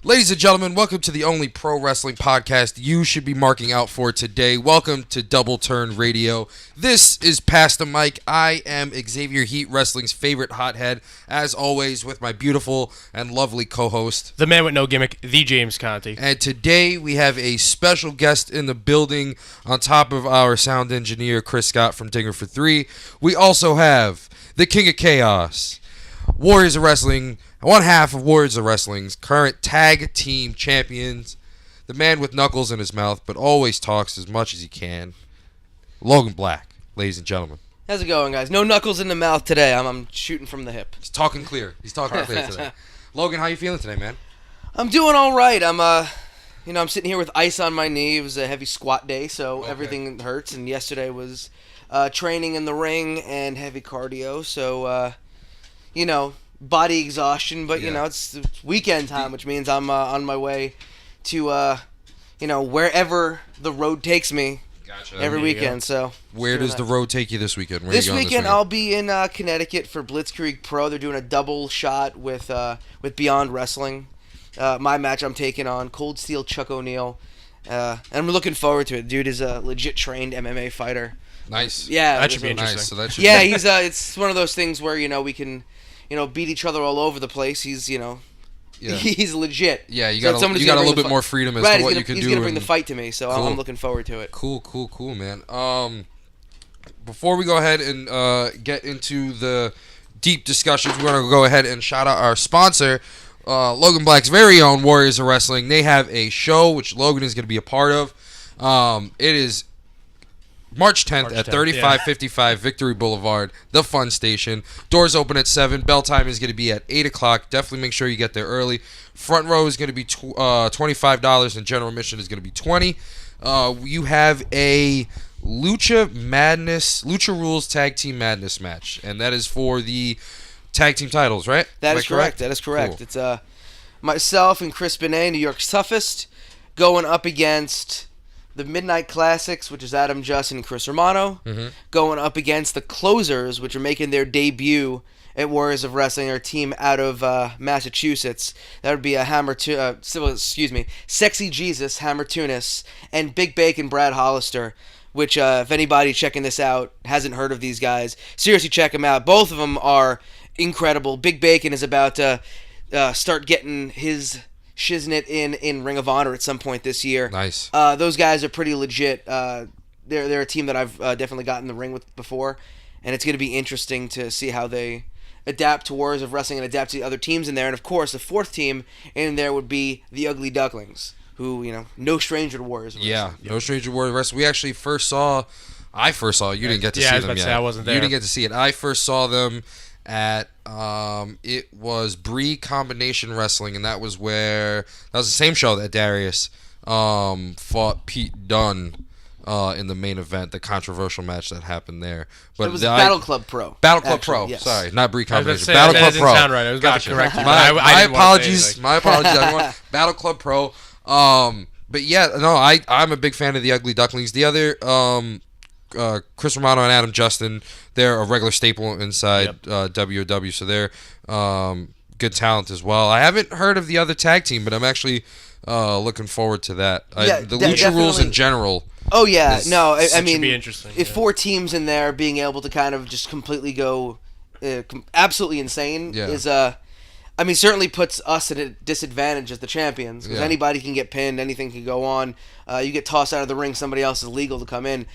Ladies and gentlemen, welcome to the only pro wrestling podcast you should be marking out for today. Welcome to Double Turn Radio. This is Past the Mic. I am Xavier, Heat Wrestling's favorite hothead, as always, with my beautiful and lovely co-host, the man with no gimmick, the James Conti. And today we have a special guest in the building on top of our sound engineer, Chris Scott from Dinger for Three. We also have the King of Chaos, Warriors of Wrestling, one half of Warriors of Wrestling's current tag team champions, the man with knuckles in his mouth, but always talks as much as he can, Logan Black, ladies and gentlemen. How's it going, guys? No knuckles in the mouth today. I'm shooting from the hip. He's talking clear. Today. Logan, how you feeling today, man? I'm doing all right. I'm sitting here with ice on my knee. It was a heavy squat day, so everything hurts. And yesterday was training in the ring and heavy cardio, so body exhaustion, but it's weekend time, which means I'm on my way to wherever the road takes me. Gotcha. Every weekend. So where does the road take you this weekend? This weekend I'll be in Connecticut for Blitzkrieg Pro. They're doing a double shot with Beyond Wrestling. My match, I'm taking on Cold Steel Chuck O'Neal, and I'm looking forward to it. Dude is a legit trained MMA fighter. Nice. Yeah, that should be interesting. Nice. So that should he's it's one of those things where we can beat each other all over the place. He's he's legit. Yeah, you got a little bit more freedom as to what you can do. He's gonna bring the fight to me, so cool. I'm looking forward to it. Cool, man. Before we go ahead and get into the deep discussions, we're gonna go ahead and shout out our sponsor, Logan Black's very own Warriors of Wrestling. They have a show which Logan is gonna be a part of. It is March 10th at 3555 Victory Boulevard, the Fun Station. Doors open at 7. Bell time is going to be at 8 o'clock. Definitely make sure you get there early. Front row is going to be $25, and general admission is going to be $20. You have a Lucha Rules Tag Team Madness match, and that is for the tag team titles, right? That is correct. Cool. It's myself and Chris Benet, New York's toughest, going up against the Midnight Classics, which is Adam Justin and Chris Romano, going up against the Closers, which are making their debut at Warriors of Wrestling, our team out of Massachusetts. That would be a Sexy Jesus, Hammer Tunis, and Big Bacon, Brad Hollister, which if anybody checking this out hasn't heard of these guys, seriously check them out. Both of them are incredible. Big Bacon is about to start getting his shiznit in Ring of Honor at some point this year. Nice. Those guys are pretty legit. They're a team that I've definitely gotten in the ring with before, and it's going to be interesting to see how they adapt to Warriors of Wrestling and adapt to the other teams in there. And of course, the fourth team in there would be the Ugly Ducklings, who no stranger to Warriors of Wrestling. Yeah, no stranger to Warriors of Wrestling. We actually I first saw. You didn't get to see them yet. I wasn't there. You didn't get to see it. I first saw them at it was Bree Combination Wrestling, and that was the same show that Darius fought Pete Dunne in the main event, the controversial match that happened there. But it was Battle Club Pro. Battle Club Pro. Yes. Sorry, not Bree Combination. Battle Club Pro. Sound right. I was about to correct you. My apologies. My apologies, everyone. Battle Club Pro. But yeah, no, I'm a big fan of the Ugly Ducklings. The other Chris Romano and Adam Justin, they're a regular staple inside WOW, so they're good talent as well. I haven't heard of the other tag team, but I'm actually looking forward to that. The Lucha Rules in general. Oh yeah, I mean, should be interesting. If 4 teams in there being able to kind of just completely go absolutely insane is certainly puts us at a disadvantage as the champions, because anybody can get pinned, anything can go on. You get tossed out of the ring, somebody else is legal to come in.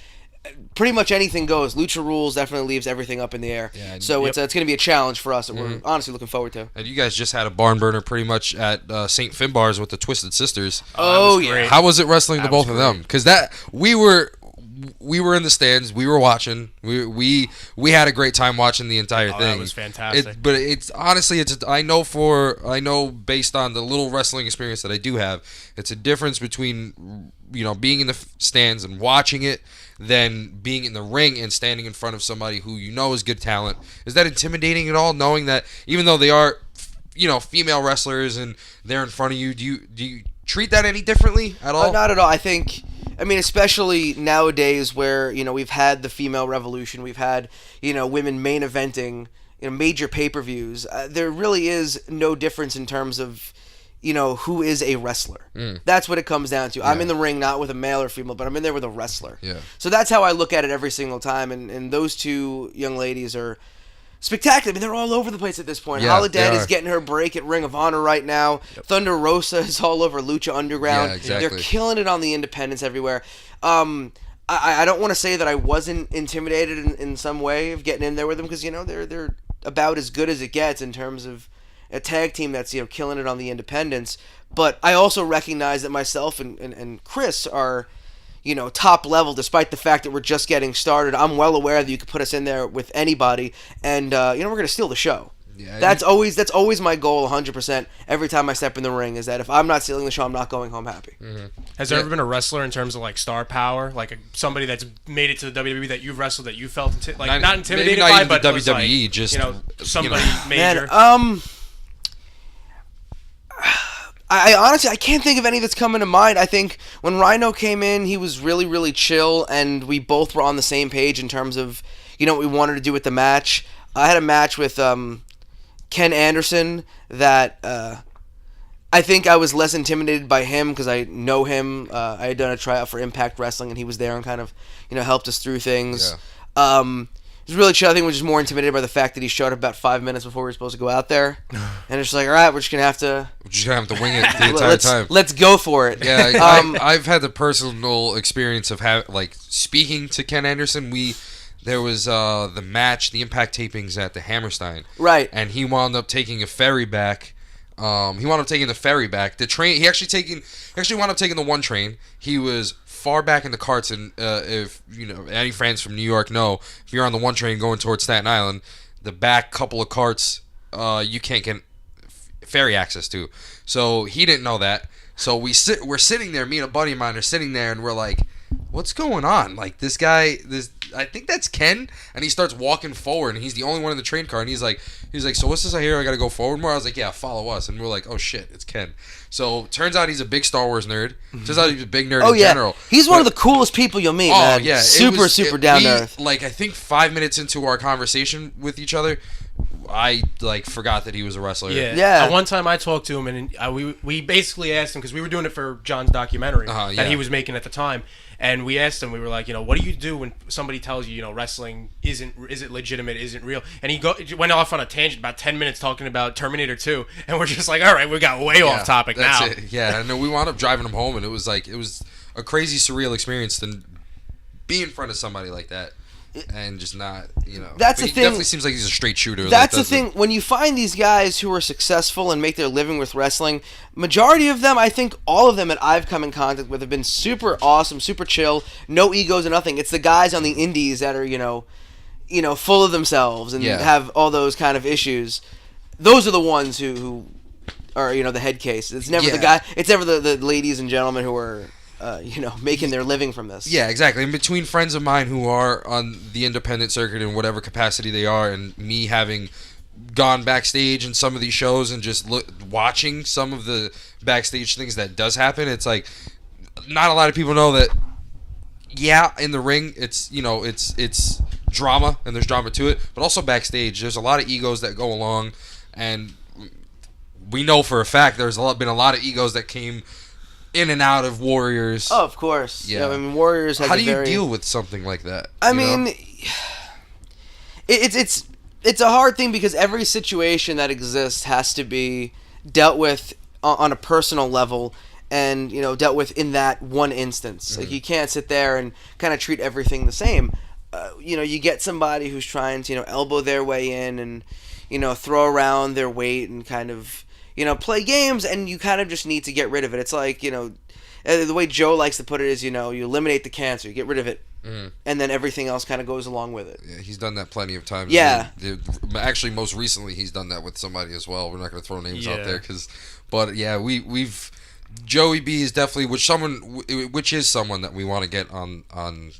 Pretty much anything goes. Lucha Rules definitely leaves everything up in the air. Yeah, so it's going to be a challenge for us that we're honestly looking forward to. And you guys just had a barn burner pretty much at St. Finbar's with the Twisted Sisters. Oh yeah. How was it wrestling the both of them? Because we were in the stands. We were watching. We had a great time watching the entire thing. That was fantastic. But it's honestly, I know based on the little wrestling experience that I do have, it's a difference between being in the stands and watching it than being in the ring and standing in front of somebody who is good talent. Is that intimidating at all, knowing that even though they are female wrestlers and they're in front of you, do you treat that any differently at all? Not at all. I think, especially nowadays where we've had the female revolution, we've had women main eventing major pay-per-views. There really is no difference in terms of who is a wrestler. That's what it comes down to. Yeah. I'm in the ring not with a male or female, but I'm in there with a wrestler. Yeah. So that's how I look at it every single time, and those two young ladies are spectacular. I mean, they're all over the place at this point. Yeah, Holodead is getting her break at Ring of Honor right now. Yep. Thunder Rosa is all over Lucha Underground. Yeah, exactly. They're killing it on the independents everywhere. I don't want to say that I wasn't intimidated in some way of getting in there with them, because they're about as good as it gets in terms of a tag team that's killing it on the independents. But I also recognize that myself and Chris are top level, despite the fact that we're just getting started. I'm well aware that you could put us in there with anybody, and we're going to steal the show. Yeah, that's always my goal, 100%. Every time I step in the ring, is that if I'm not stealing the show, I'm not going home happy. Mm-hmm. Has there ever been a wrestler in terms of like star power, like somebody that's made it to the WWE that you've wrestled that you felt not intimidated by, but WWE, was like, just somebody major? Man, I honestly, I can't think of any that's coming to mind. I think when Rhino came in, he was really, really chill, and we both were on the same page in terms of, what we wanted to do with the match. I had a match with Ken Anderson that I think I was less intimidated by him because I know him. I had done a tryout for Impact Wrestling, and he was there and kind of, helped us through things. Yeah. It was really chill. I think we're just more intimidated by the fact that he showed up about 5 minutes before we were supposed to go out there, and it's just like, all right, we're just gonna have to wing it the entire time. Let's go for it. Yeah, I've had the personal experience of speaking to Ken Anderson. There was the match, the Impact tapings at the Hammerstein, right? And he wound up taking a ferry back. The train. He actually wound up taking the one train. He was far back in the carts, and if any friends from New York know, if you're on the one train going towards Staten Island, the back couple of carts you can't get ferry access to. So he didn't know that. So we're sitting there, me and a buddy of mine are sitting there, and we're like, what's going on? Like, this guy, I think that's Ken, and he starts walking forward, and he's the only one in the train car, and he's like, so what's this I hear? I gotta go forward more? I was like, yeah, follow us, and we're like, oh shit, it's Ken. So turns out he's a big Star Wars nerd. Turns out he's a big nerd in general. He's one of the coolest people you'll meet, man. Yeah, super down to earth. Like, I think 5 minutes into our conversation with each other, I forgot that he was a wrestler. Yeah. One time I talked to him, and we basically asked him, because we were doing it for John's documentary that he was making at the time. And we asked him, we were like, what do you do when somebody tells you, wrestling isn't legitimate, isn't real? And he went off on a tangent about 10 minutes talking about Terminator 2, and we're just like, all right, we got way off topic now. It. Yeah, and we wound up driving him home, and it was a crazy, surreal experience to be in front of somebody like that. And just not, That's the thing. He definitely seems like he's a straight shooter. That's the thing. When you find these guys who are successful and make their living with wrestling, majority of them, I think all of them that I've come in contact with have been super awesome, super chill, no egos or nothing. It's the guys on the indies that are, full of themselves and have all those kind of issues. Those are the ones who are, the head case. It's never the guy. It's never the ladies and gentlemen who are, making their living from this. Yeah, exactly. And between friends of mine who are on the independent circuit in whatever capacity they are, and me having gone backstage in some of these shows and just watching some of the backstage things that does happen, it's like not a lot of people know that. Yeah, in the ring, it's it's drama, and there's drama to it, but also backstage, there's a lot of egos that go along, and we know for a fact there's been a lot of egos that came in and out of Warriors. Oh, of course. Yeah, I mean, Warriors has How do you deal with something like that? I mean, it's a hard thing, because every situation that exists has to be dealt with on a personal level, and dealt with in that one instance. Like, you can't sit there and kind of treat everything the same. You get somebody who's trying to elbow their way in and throw around their weight and kind of play games, and you kind of just need to get rid of it. It's like, the way Joe likes to put it is, you eliminate the cancer, you get rid of it, and then everything else kind of goes along with it. Yeah, he's done that plenty of times. Yeah. Actually, most recently, he's done that with somebody as well. We're not going to throw names out there, but yeah, we've Joey B is definitely which is someone that we want to get on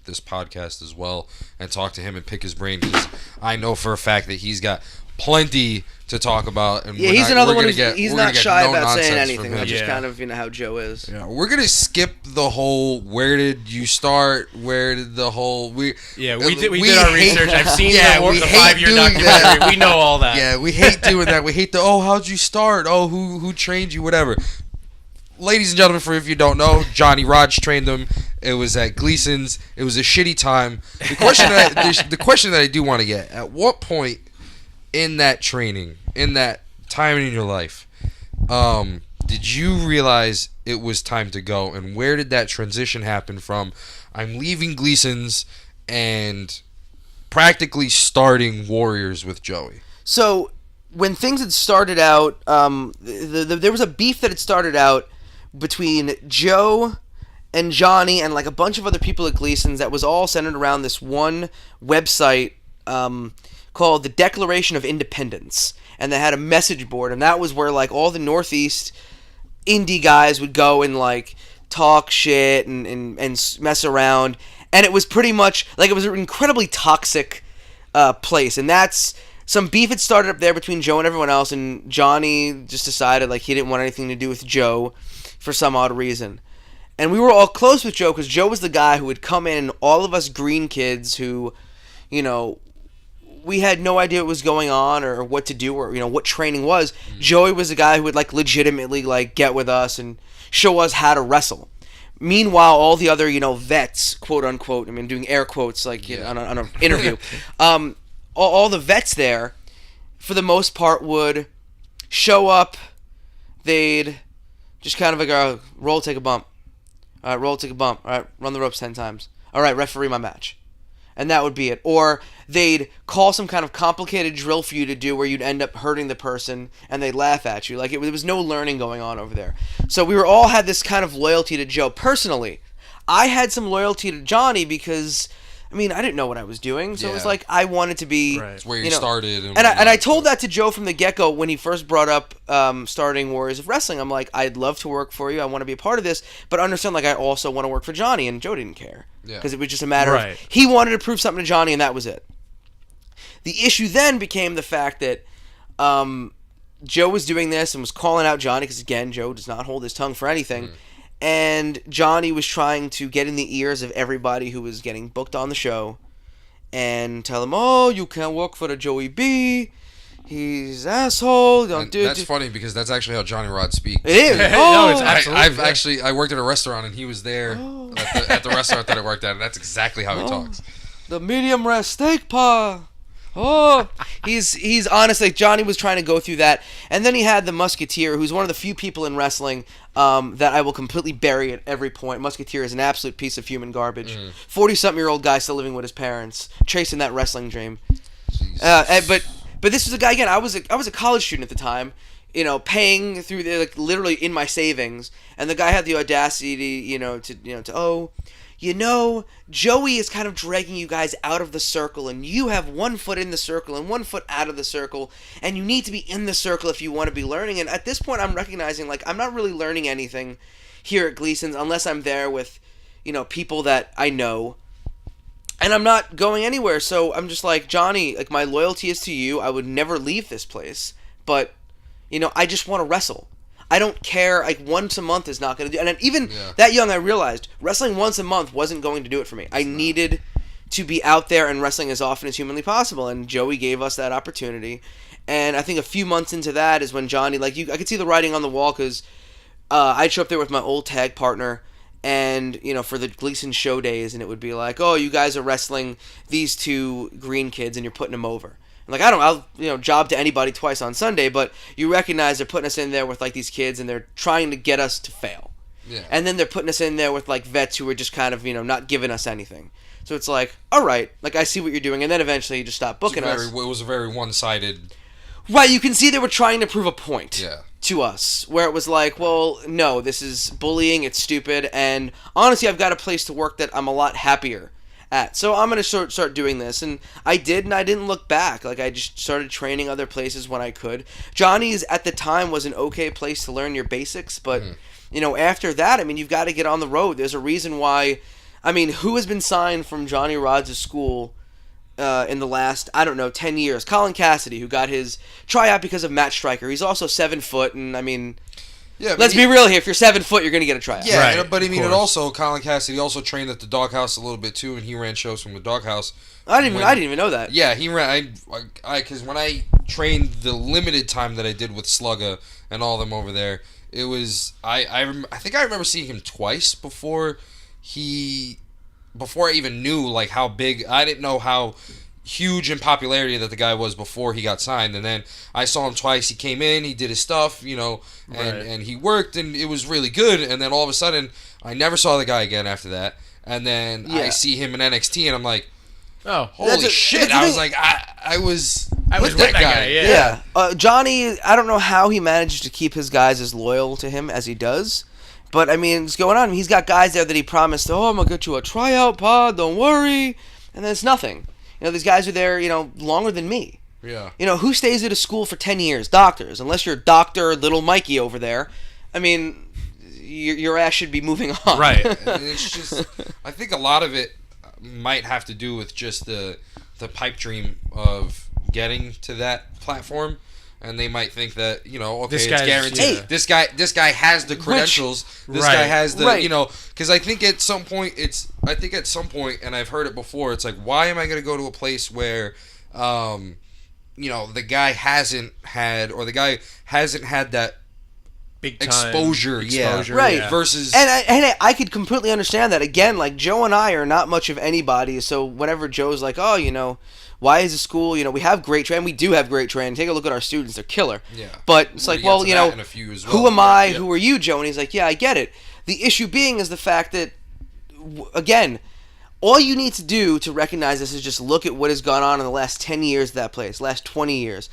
this podcast as well and talk to him and pick his brain, because I know for a fact that he's got plenty to talk about. And he's another one he's not shy about saying anything. That's just kind of how Joe is. Yeah, we're gonna skip the whole where did you start, where did the whole we did our research. I've seen the 5-year documentary. We know all that. Yeah, we hate doing that. We hate how'd you start? Oh, who trained you? Whatever. Ladies and gentlemen, for if you don't know, Johnny Raj trained them. It was at Gleason's. It was a shitty time. The question that I do want to get: at what point in that training, in that time in your life, did you realize it was time to go? And where did that transition happen from I'm leaving Gleason's and practically starting Warriors with Joey? So when things had started out, there was a beef that had started out between Joe and Johnny and like a bunch of other people at Gleason's that was all centered around this one website called the Declaration of Independence. And they had a message board, and that was where like all the Northeast indie guys would go and like talk shit and mess around. And it was pretty much like it was an incredibly toxic place. And that's some beef had started up there between Joe and everyone else, and Johnny just decided like he didn't want anything to do with Joe for some odd reason. And we were all close with Joe because Joe was the guy who would come in, and all of us green kids who, we had no idea what was going on or what to do or, what training was. Joey was the guy who would like legitimately like get with us and show us how to wrestle. Meanwhile, all the other, vets, quote unquote, I mean, doing air quotes like on an interview, all the vets there, for the most part, would show up. They'd just kind of like, roll, take a bump. All right, roll, take a bump. All right, run the ropes 10 times. All right, referee my match. And that would be it. Or they'd call some kind of complicated drill for you to do where you'd end up hurting the person and they'd laugh at you. Like, there was no learning going on over there. So we all had this kind of loyalty to Joe. Personally, I had some loyalty to Johnny because, I didn't know what I was doing. So it was like I wanted to be... Right. It's where you started. And I told that to Joe from the get-go when he first brought up starting Warriors of Wrestling. I'm like, I'd love to work for you. I want to be a part of this. But understand, like, I also want to work for Johnny. And Joe didn't care. Because it was just a matter of... He wanted to prove something to Johnny, and that was it. The issue then became the fact that Joe was doing this and was calling out Johnny. Because, again, Joe does not hold his tongue for anything. And Johnny was trying to get in the ears of everybody who was getting booked on the show and tell them, oh, you can't work for the Joey B. He's an asshole. That's funny because that's actually how Johnny Rod speaks. It is. No, it's absolutely. I worked at a restaurant and he was there at the restaurant that I worked at, and that's exactly how he talks. The medium rare steak pie. Oh, he's honestly, Johnny was trying to go through that, and then he had the Musketeer, who's one of the few people in wrestling that I will completely bury at every point. Musketeer is an absolute piece of human garbage. 40-something-year-old guy still living with his parents, chasing that wrestling dream. But this was a guy again. I was a college student at the time, paying through literally in my savings, and the guy had the audacity, Joey is kind of dragging you guys out of the circle, and you have 1 foot in the circle and 1 foot out of the circle, and you need to be in the circle if you want to be learning. And at this point, I'm recognizing, like, I'm not really learning anything here at Gleason's unless I'm there with, people that I know, and I'm not going anywhere. So I'm just like, Johnny, like, my loyalty is to you. I would never leave this place, but, I just want to wrestle. I don't care, like, once a month is not going to do. And even that young, I realized wrestling once a month wasn't going to do it for me. I needed to be out there and wrestling as often as humanly possible, and Joey gave us that opportunity. And I think a few months into that is when Johnny, like, I could see the writing on the wall, because I'd show up there with my old tag partner, and, for the Gleason show days, and it would be like, oh, you guys are wrestling these two green kids, and you're putting them over. Like, I'll job to anybody twice on Sunday, but you recognize they're putting us in there with, like, these kids, and they're trying to get us to fail. Yeah. And then they're putting us in there with, like, vets who are just kind of, not giving us anything. So it's like, all right, like, I see what you're doing, and then eventually you just stop booking us. It was a very one-sided... Right, you can see they were trying to prove a point to us, where it was like, well, no, this is bullying, it's stupid, and honestly, I've got a place to work that I'm a lot happier at. So I'm going to start doing this. And I did, and I didn't look back. Like, I just started training other places when I could. Johnny's, at the time, was an okay place to learn your basics. But, after that, I mean, you've got to get on the road. There's a reason why, I mean, who has been signed from Johnny Rods' school in the last, 10 years? Colin Cassidy, who got his tryout because of Matt Stryker. He's also 7 foot, and, I mean... Yeah, let's be real here. If you're 7 foot, you're going to get a tryout. Yeah, right, but I mean, it also, Colin Cassidy also trained at the Doghouse a little bit too, and he ran shows from the Doghouse. I didn't even know that. Yeah, he ran. Because when I trained the limited time that I did with Slugga and all them over there, it was I think I remember seeing him twice before I even knew like how big. I didn't know how huge in popularity that the guy was before he got signed, and then I saw him twice. He came in, he did his stuff, and he worked, and it was really good. And then all of a sudden, I never saw the guy again after that. And then I see him in NXT, and I'm like, oh, holy shit! I was like, I was with that guy. Yeah. Johnny, I don't know how he manages to keep his guys as loyal to him as he does. But I mean, it's going on. He's got guys there that he promised, I'm gonna get you a tryout pod. Don't worry. And then it's nothing. These guys are there, longer than me. Yeah. Who stays at a school for 10 years? Doctors. Unless you're Dr. Little Mikey over there. I mean, your ass should be moving on. Right. It's just, I think a lot of it might have to do with just the pipe dream of getting to that platform. And they might think that, okay, it's guaranteed. Yeah. This guy has the credentials. This guy has the, because I think at some point, and I've heard it before, it's like, why am I going to go to a place where, the guy hasn't had that big time exposure. Yeah. Right. Yeah. Versus, and I could completely understand that. Again, like Joe and I are not much of anybody, so whenever Joe's like, why is the school, we have great training. We do have great training. Take a look at our students. They're killer. Yeah. But it's like, well, who am I? Yeah. Who are you, Joe? And he's like, yeah, I get it. The issue being is the fact that, again, all you need to do to recognize this is just look at what has gone on in the last 10 years of that place, last 20 years.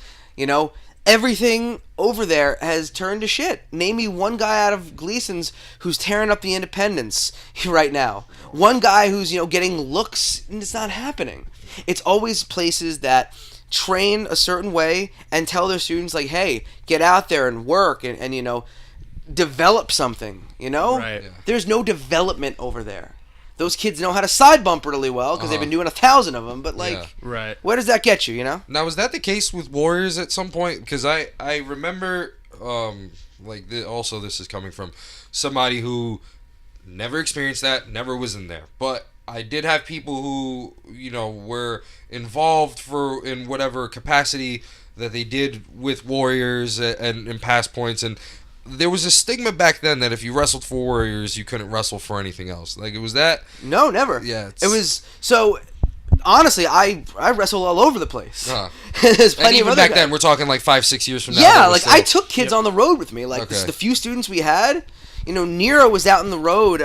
Everything over there has turned to shit. Name me one guy out of Gleason's who's tearing up the independents right now. One guy who's, getting looks, and it's not happening. It's always places that train a certain way and tell their students, like, hey, get out there and work and develop something, Right. Yeah. There's no development over there. Those kids know how to side bump really well because they've been doing 1,000 of them, but, where does that get you, Now, was that the case with Warriors at some point? Because I remember, also this is coming from somebody who never experienced that, never was in there, but I did have people who, were involved in whatever capacity that they did with Warriors and in past points, and there was a stigma back then that if you wrestled for Warriors, you couldn't wrestle for anything else. Like, it was that? No, never. Yeah. It was, so, honestly, I wrestle all over the place. There's plenty and even of other back guys. Then, we're talking like 5-6 years from now. Yeah, like, I took kids on the road with me. Like, the few students we had, Nero was out on the road.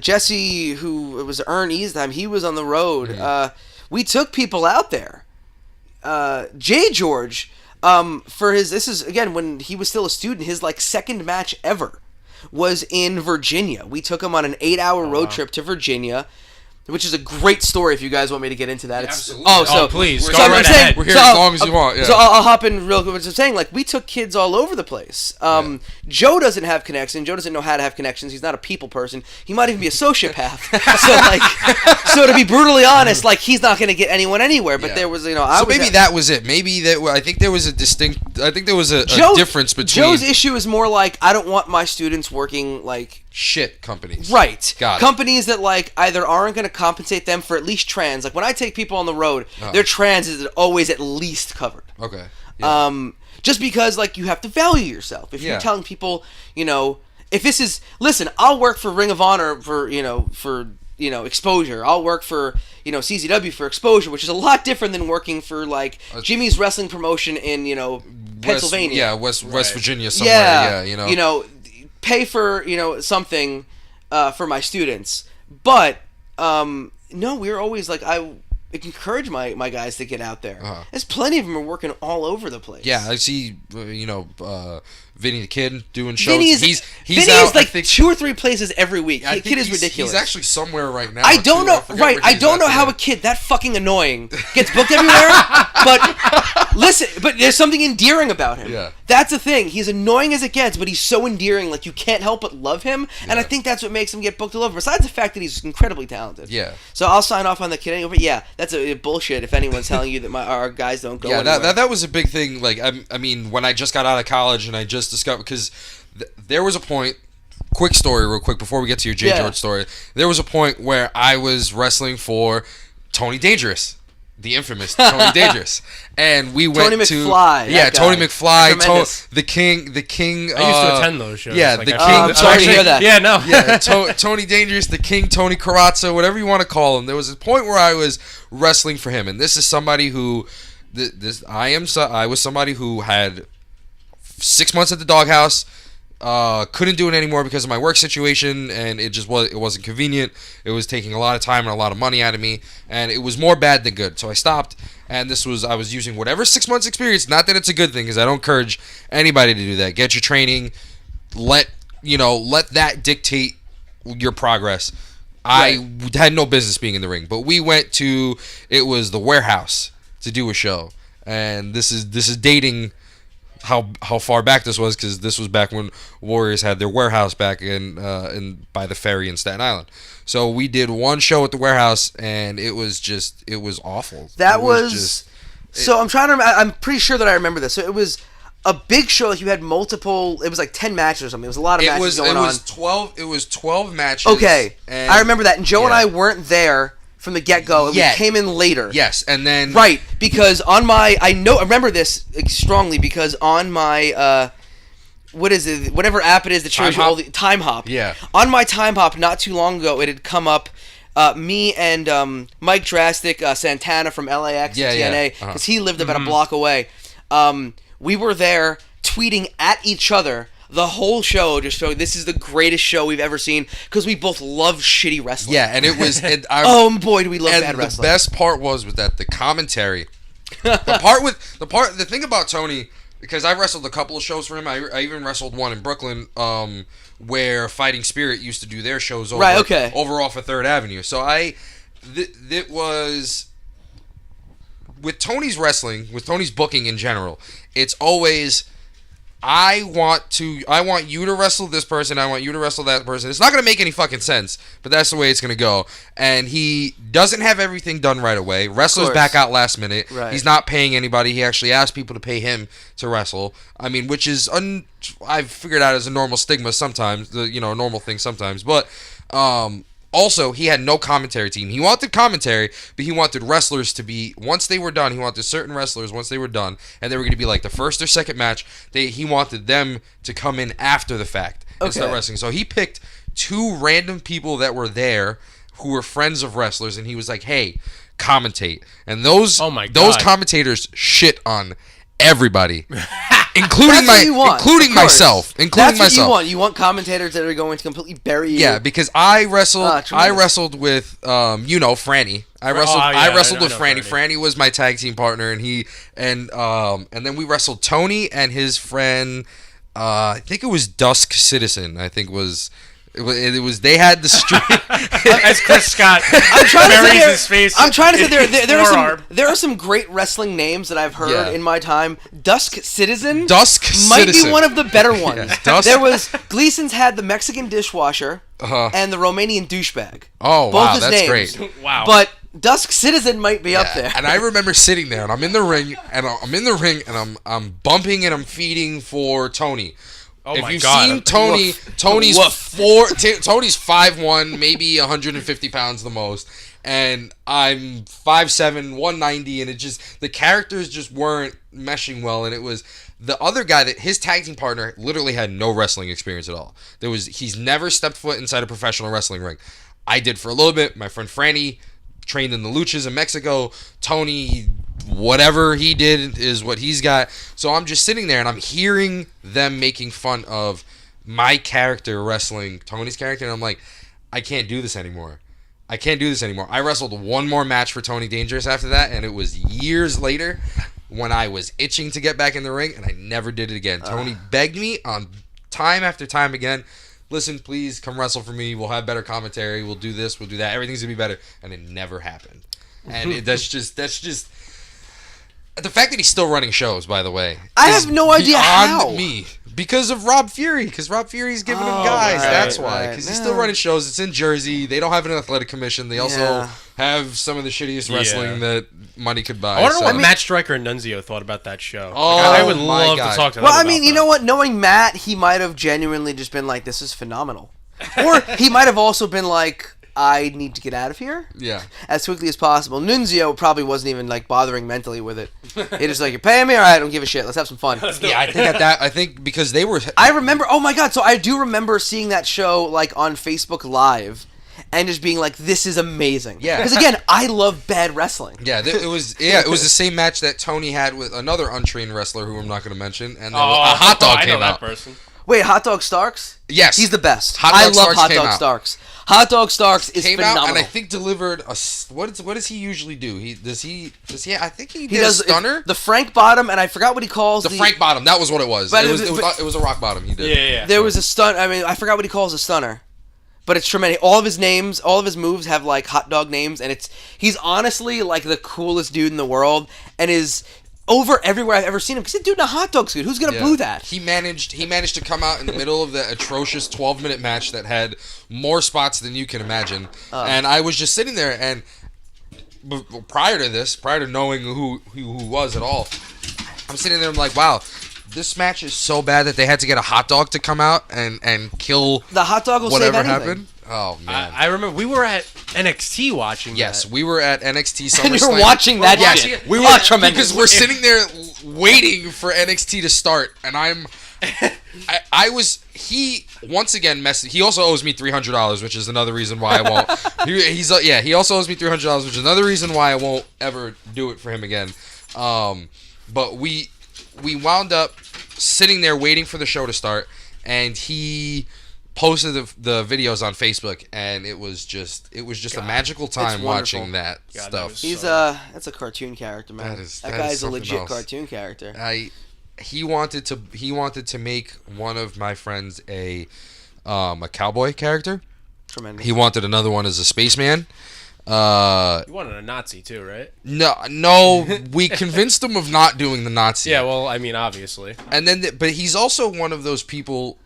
Jesse, who was Ern Eastham, he was on the road. Mm-hmm. We took people out there. J. George, this is, again, when he was still a student, his, second match ever was in Virginia. We took him on an 8-hour road trip to Virginia, which is a great story if you guys want me to get into that. Yeah, absolutely. Please, go right ahead. We're here as long as you want. Yeah. So I'll hop in real quick. What I'm saying, we took kids all over the place. Joe doesn't have connections. Joe doesn't know how to have connections. He's not a people person. He might even be a sociopath. So to be brutally honest, he's not going to get anyone anywhere. But there was, So maybe that was it. Maybe that. I think there was a difference between. Joe's issue is more I don't want my students working shit companies. Right. Got it. Companies that either aren't going to compensate them for at least trans. When I take people on the road, their trans is always at least covered. Okay. Yeah. Just because you have to value yourself. If you're telling people, if this is, listen, I'll work for Ring of Honor for exposure. I'll work for CZW for exposure, which is a lot different than working for Jimmy's wrestling promotion in Pennsylvania. West Virginia somewhere. Yeah. Pay for something for my students, but no, we're always I encourage my guys to get out there. There's plenty of them are working all over the place. Yeah, I see. Vinny the Kid doing shows. Vinny he's out, like 2 or 3 places every week. The kid is ridiculous. He's actually somewhere right now. I don't know. Right, I don't know how a kid that fucking annoying gets booked everywhere. But listen, but there's something endearing about him. Yeah. That's the thing. He's annoying as it gets, but he's so endearing. Like you can't help but love him, and I think that's what makes him get booked all over. Besides the fact that he's incredibly talented. Yeah. So I'll sign off on the kid anyway. But yeah, that's a bullshit. If anyone's telling you that our guys don't go. Yeah, that was a big thing. Like I mean, when I just got out of college and I just discovered, because there was a point. Quick story, real quick, before we get to your George story. There was a point where I was wrestling for Tony Dangerous, the infamous Tony Dangerous, and we went Tony McFly. Yeah, Tony McFly, the king. I used to attend those shows. Yeah, like the king. I'm sorry to hear that. Yeah, no. Yeah, Tony Dangerous, the king, Tony Corazza, whatever you want to call him. There was a point where I was wrestling for him, and this is somebody who, I was somebody who had 6 months at the doghouse. Couldn't do it anymore because of my work situation, and it wasn't convenient. It was taking a lot of time and a lot of money out of me, and it was more bad than good. So I stopped, and I was using whatever 6 months experience. Not that it's a good thing, because I don't encourage anybody to do that. Get your training, let that dictate your progress. Right. I had no business being in the ring, but we went to the Warehouse to do a show, and this is dating how far back this was, because this was back when Warriors had their Warehouse back in by the ferry in Staten Island. So we did one show at the Warehouse, and it was awful. So I'm trying to. I'm pretty sure that I remember this. So it was a big show. Like you had multiple. It was like 10 matches or something. It was a lot of matches going on. It was 12 matches. Okay, and I remember that. And Joe and I weren't there from the get-go, and we came in later. Yes, and then right, because on my I remember this strongly, because on my what is it, whatever app it is that shows you all the Time Hop. Yeah. On my Time Hop not too long ago, it had come up me and Mike Drastic, Santana from LAX TNA, because he lived about a block away. We were there tweeting at each other the whole show, just showing this is the greatest show we've ever seen, because we both love shitty wrestling. Yeah, and it was. Oh boy, do we love bad wrestling! The best part was that the commentary, the thing about Tony, because I wrestled a couple of shows for him. I even wrestled one in Brooklyn, where Fighting Spirit used to do their shows over off of 3rd Avenue. So it was with Tony's wrestling, with Tony's booking in general. It's always, I want you to wrestle this person. I want you to wrestle that person. It's not going to make any fucking sense, but that's the way it's going to go. And he doesn't have everything done right away. Wrestlers back out last minute. Right. He's not paying anybody. He actually asked people to pay him to wrestle. I mean, which is I've figured out as a normal stigma sometimes, a normal thing sometimes. But also, he had no commentary team. He wanted commentary, but he wanted wrestlers to be, once they were done, he wanted certain wrestlers, once they were done, and they were going to be like the first or second match, he wanted them to come in after the fact and start wrestling. So he picked 2 random people that were there who were friends of wrestlers, and he was like, hey, commentate. And those commentators shit on everybody. Including myself. That's what you want. You want commentators that are going to completely bury you. Yeah, because I wrestled with Franny. I wrestled with Franny. Franny was my tag team partner, and then we wrestled Tony and his friend. I think it was Dusk Citizen. It was they had the street as Chris Scott buries his face. I'm trying to say there are some great wrestling names that I've heard in my time. Dusk Citizen might be one of the better ones. There was Gleason's had the Mexican dishwasher and the Romanian douchebag. Oh, wow, that's great. Wow. But Dusk Citizen might be up there. And I remember sitting there, and I'm in the ring, and I'm bumping and I'm feeding for Tony. Oh, if you've seen Tony, Tony's 5'1", maybe 150 pounds the most, and I'm 5'7", 190, and the characters just weren't meshing well, and it was the other guy that his tag team partner literally had no wrestling experience at all. He's never stepped foot inside a professional wrestling ring. I did for a little bit. My friend Franny trained in the luchas in Mexico. Tony, whatever he did is what he's got. So I'm just sitting there and I'm hearing them making fun of my character wrestling Tony's character, and I'm like, I can't do this anymore. I wrestled one more match for Tony Dangerous after that, and it was years later when I was itching to get back in the ring, and I never did it again. Tony begged me on time after time again, listen, please come wrestle for me. We'll have better commentary. We'll do this. We'll do that. Everything's going to be better. And it never happened. And that's just the fact that he's still running shows, by the way. I have no idea how. Me. Because of Rob Fury. Because Rob Fury's giving him guys. Right, that's why. Because he's still running shows. It's in Jersey. They don't have an athletic commission. They also have some of the shittiest wrestling that money could buy. I want to know what Matt Striker and Nunzio thought about that show. Oh, I would love to talk to them about that. You know what? Knowing Matt, he might have genuinely just been like, this is phenomenal. Or he might have also been like, I need to get out of here as quickly as possible. Nunzio probably wasn't even like bothering mentally with it. He just like, you're paying me? All right, I don't give a shit. Let's have some fun. I think because they were... I remember... Oh my God. So I do remember seeing that show like on Facebook Live and just being like, this is amazing. Yeah. Because again, I love bad wrestling. Yeah, it was the same match that Tony had with another untrained wrestler who I'm not going to mention. And a hot dog came out. Person. Wait, Hot Dog Starks? Yes. He's the best. I love Hot Dog Starks. Hot Dog Starks is phenomenal. Out and I think delivered a... What does he usually do? Does he I think he did a stunner? The Frank Bottom, and I forgot what he calls the Frank Bottom. That was what it was. But it was a rock bottom he did. Yeah. There was a stun... I mean, I forgot what he calls a stunner. But it's tremendous. All of his names, all of his moves have like hot dog names, and he's honestly like the coolest dude in the world, and is... over everywhere I've ever seen him, because the dude in a hot dog suit. Who's gonna boo that? He managed to come out in the middle of the atrocious 12-minute match that had more spots than you can imagine. And I was just sitting there, and prior to knowing who was at all, I'm sitting there. I'm like, wow, this match is so bad that they had to get a hot dog to come out and kill the hot dog. Will whatever save anything. Happened. Oh man! I remember we were at NXT watching. Yes, we were at NXT SummerSlam. And you were watching that. Yes, we were because we're sitting there waiting for NXT to start, and I was. He once again messed. He also owes me $300, which is another reason why I won't. He also owes me $300, which is another reason why I won't ever do it for him again. But we wound up sitting there waiting for the show to start, and he posted the videos on Facebook, and it was just a magical time watching that stuff. That's a cartoon character, man. That guy's a legit cartoon character. He wanted to make one of my friends a cowboy character. Tremendous. He wanted another one as a spaceman. You wanted a Nazi too, right? No, we convinced him of not doing the Nazi. Yeah, well, I mean, obviously. And then, but he's also one of those people.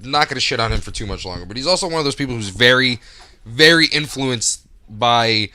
Not going to shit on him for too much longer, but he's also one of those people who's very, very influenced by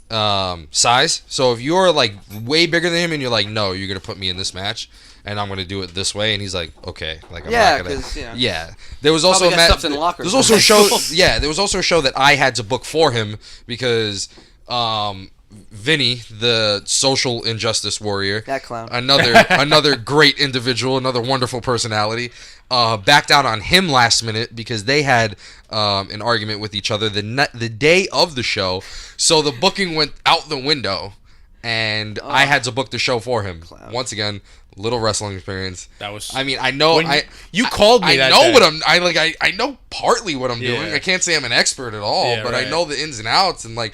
size. So if you're like way bigger than him and you're like, no, you're going to put me in this match and I'm going to do it this way, and he's like, okay, like I'm not going to. Yeah, there was also There's also a show. Yeah, there was also a show that I had to book for him because Vinny, the social injustice warrior, that clown, another great individual, another wonderful personality, backed out on him last minute because they had an argument with each other the day of the show. So the booking went out the window, and I had to book the show for him. Clown. Once again, little wrestling experience. That was. I mean, I know. You called me. I know what I'm. I know partly what I'm doing. I can't say I'm an expert at all, but I know the ins and outs and like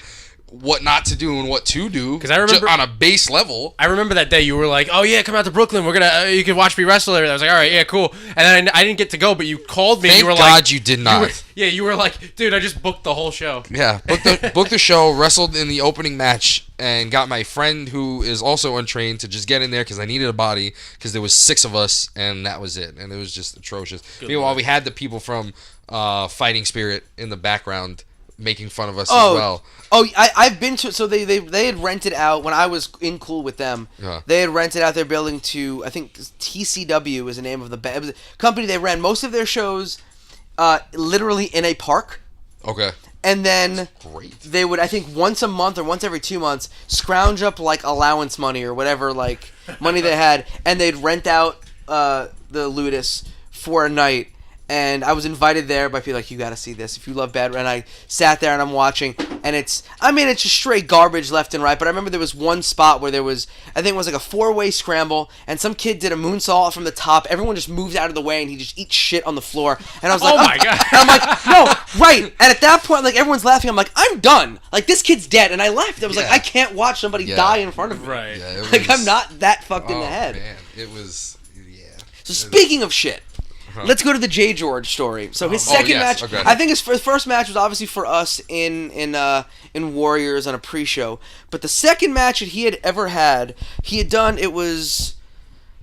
what not to do and what to do. Because I remember on a base level. I remember that day you were like, "Oh yeah, come out to Brooklyn. We're gonna you can watch me wrestle." I was like, "All right, yeah, cool." And then I didn't get to go, but you called me. Thank and you were God like, you did not. You were like, "Dude, I just booked the whole show." Yeah, booked the show, wrestled in the opening match, and got my friend who is also untrained to just get in there because I needed a body because there was 6 of us and that was it, and it was just atrocious. Meanwhile, we had the people from Fighting Spirit in the background making fun of us as well. I've been to. So they had rented out when I was in Cool with them. They had rented out their building to, I think TCW is the name of the it was a company. They ran most of their shows literally in a park. Okay. And then they would, I think, once a month or once every 2 months, scrounge up like allowance money or whatever like money they had, and they'd rent out the Ludus for a night. And I was invited there by people like, you got to see this if you love bad. And I sat there and I'm watching, and it's just straight garbage left and right. But I remember there was one spot where there was, I think it was like a 4-way scramble, and some kid did a moonsault from the top. Everyone just moved out of the way, and he just eats shit on the floor. And I was like, oh my God. And I'm like, no, right. And at that point, like, everyone's laughing. I'm like, I'm done. Like, this kid's dead. And I left. I was like, I can't watch somebody die in front of me. Right. Yeah, like, I'm not that fucked in the head. Man. It was, So speaking of shit, let's go to the J. George story. So his second match, I think his first match was obviously for us in Warriors on a pre-show. But the second match that he had ever had, he had done, it was,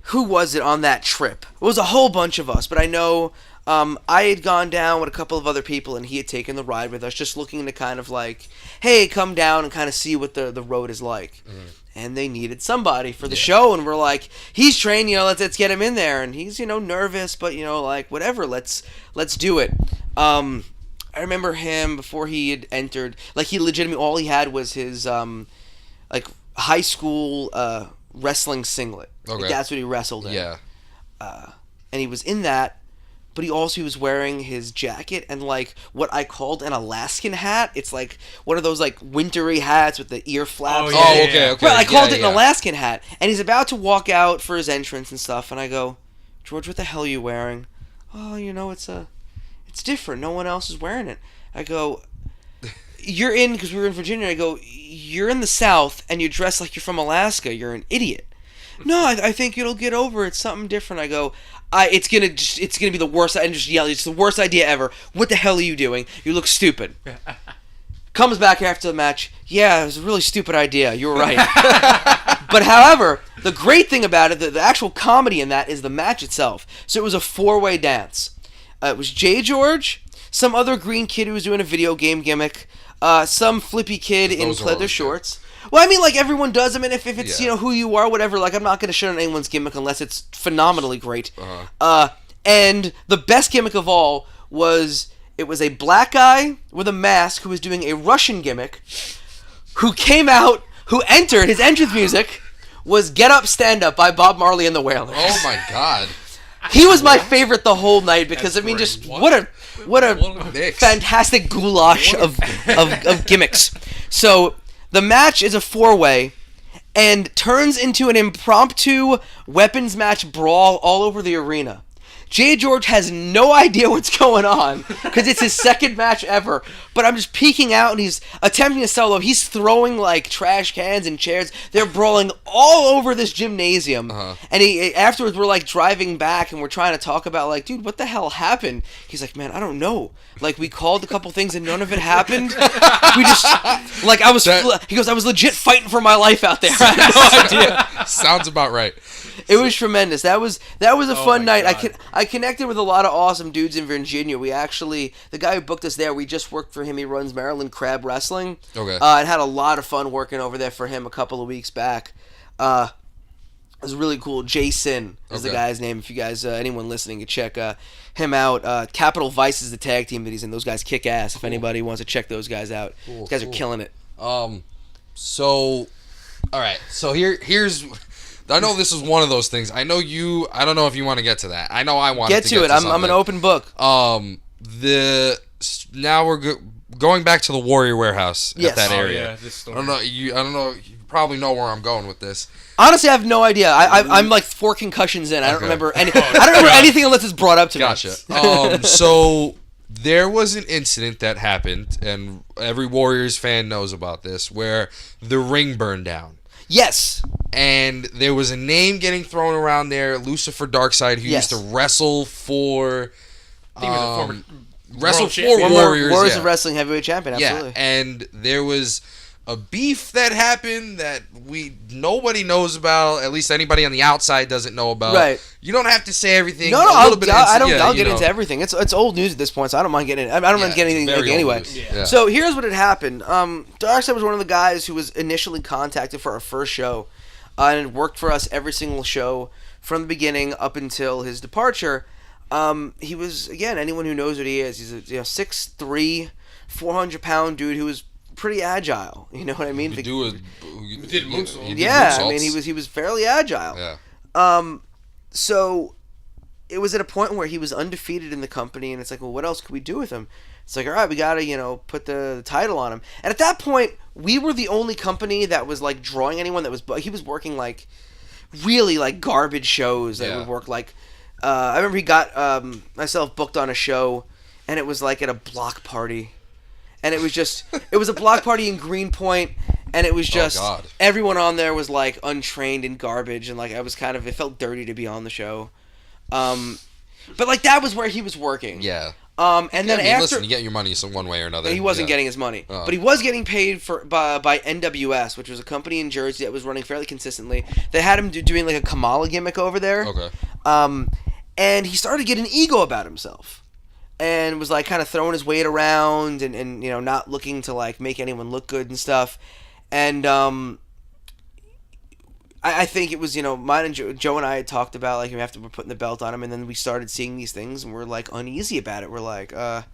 who was it on that trip? It was a whole bunch of us, but I know I had gone down with a couple of other people, and he had taken the ride with us, just looking to kind of like, hey, come down and kind of see what the road is like. And they needed somebody for the show, and we're like, he's trained, let's get him in there, and he's, nervous, but, like, whatever, let's do it. I remember him, before he had entered, like, he legitimately, all he had was his, like, high school, wrestling singlet. Okay. Like, that's what he wrestled in. Yeah. And he was in that, but he was wearing his jacket and, like, what I called an Alaskan hat. It's like one of those, like, wintry hats with the ear flaps. Okay. Right, I called it an Alaskan hat. And he's about to walk out for his entrance and stuff, and I go, George, what the hell are you wearing? Oh, it's different. No one else is wearing it. I go, you're in, because we were in Virginia, I go, you're in the South, and you dress like you're from Alaska. You're an idiot. No, I think it'll get over. It's something different. I go, it's gonna be the worst. And just yell, it's the worst idea ever. What the hell are you doing? You look stupid. Comes back after the match. Yeah, it was a really stupid idea. You were right. But however, the great thing about it, the actual comedy in that is the match itself. So it was a 4-way dance. It was J. George, some other green kid who was doing a video game gimmick, some flippy kid in pleather shorts. Well, I mean, like, everyone does. I mean, if it's, who you are, whatever, like, I'm not going to shit on anyone's gimmick unless it's phenomenally great. And the best gimmick of all was, it was a black guy with a mask who was doing a Russian gimmick, who came out, who entered, his entrance music was Get Up, Stand Up by Bob Marley and the Wailers. Oh, my God. He was my favorite the whole night because, I mean, just what a fantastic goulash of gimmicks. So the match is a 4-way and turns into an impromptu weapons match brawl all over the arena. J. George has no idea what's going on because it's his second match ever. But I'm just peeking out, and he's attempting a solo. He's throwing like trash cans and chairs. They're brawling all over this gymnasium. And afterwards, we're like driving back, and we're trying to talk about like, dude, what the hell happened? He's like, man, I don't know. Like, we called a couple things and none of it happened. We just like he goes, I was legit fighting for my life out there. I had no idea. Sounds about right. It was tremendous. That was a fun night. I connected with a lot of awesome dudes in Virginia. We actually, the guy who booked us there, we just worked for him. He runs Maryland Crab Wrestling. Okay. And had a lot of fun working over there for him a couple of weeks back. It was really cool. Jason is the guy's name. If you guys, anyone listening, can check him out. Capital Vice is the tag team that he's in. Those guys kick ass. If anybody wants to check those guys out, those guys are killing it. So, all right. So here's. I know this is one of those things. I know you. I don't know if you want to get to that. I know I want to get to it. I'm an open book. Now we're going back to the Warrior Warehouse at that area. This story. I don't know. You probably know where I'm going with this. Honestly, I have no idea. I'm like 4 concussions in. I don't remember any. I don't remember anything unless it's brought up to me. Gotcha. So there was an incident that happened, and every Warriors fan knows about this, where the ring burned down. Yes. And there was a name getting thrown around there, Lucifer Darkseid, who used to wrestle for Warriors. Warriors of Wrestling heavyweight champion, absolutely. Yeah, and there was a beef that happened that nobody knows about. At least anybody on the outside doesn't know about. Right. You don't have to say everything. No, I'll get into everything. It's old news at this point, so I don't mind getting. I don't mind getting anything anyway. Yeah. So here's what had happened. Darkseid was one of the guys who was initially contacted for our first show, and had worked for us every single show from the beginning up until his departure. He was, again, anyone who knows what he is. He's a 6'3", 400-pound dude who was pretty agile. You know what I mean? He did moonsaults. Yeah, I mean he was fairly agile. Yeah. So it was at a point where he was undefeated in the company, and it's like, well, what else could we do with him? It's like, all right, we gotta, put the title on him. And at that point, we were the only company that was like drawing anyone that was. He was working like really like garbage shows that would work like. I remember he got myself booked on a show, and it was like at a block party, and it was a block party in Greenpoint. And it was just everyone on there was like untrained and garbage, and like it felt dirty to be on the show. But like that was where he was working. Yeah. And then after, listen, you get your money some one way or another. He wasn't getting his money, but he was getting paid by NWS, which was a company in Jersey that was running fairly consistently. They had him doing like a Kamala gimmick over there. Okay. And he started to get an ego about himself, and was like kind of throwing his weight around, and not looking to like make anyone look good and stuff. And I think it was, mine and Joe and I had talked about, like, after we're putting the belt on him, and then we started seeing these things, and we're, like, uneasy about it. We're like, well,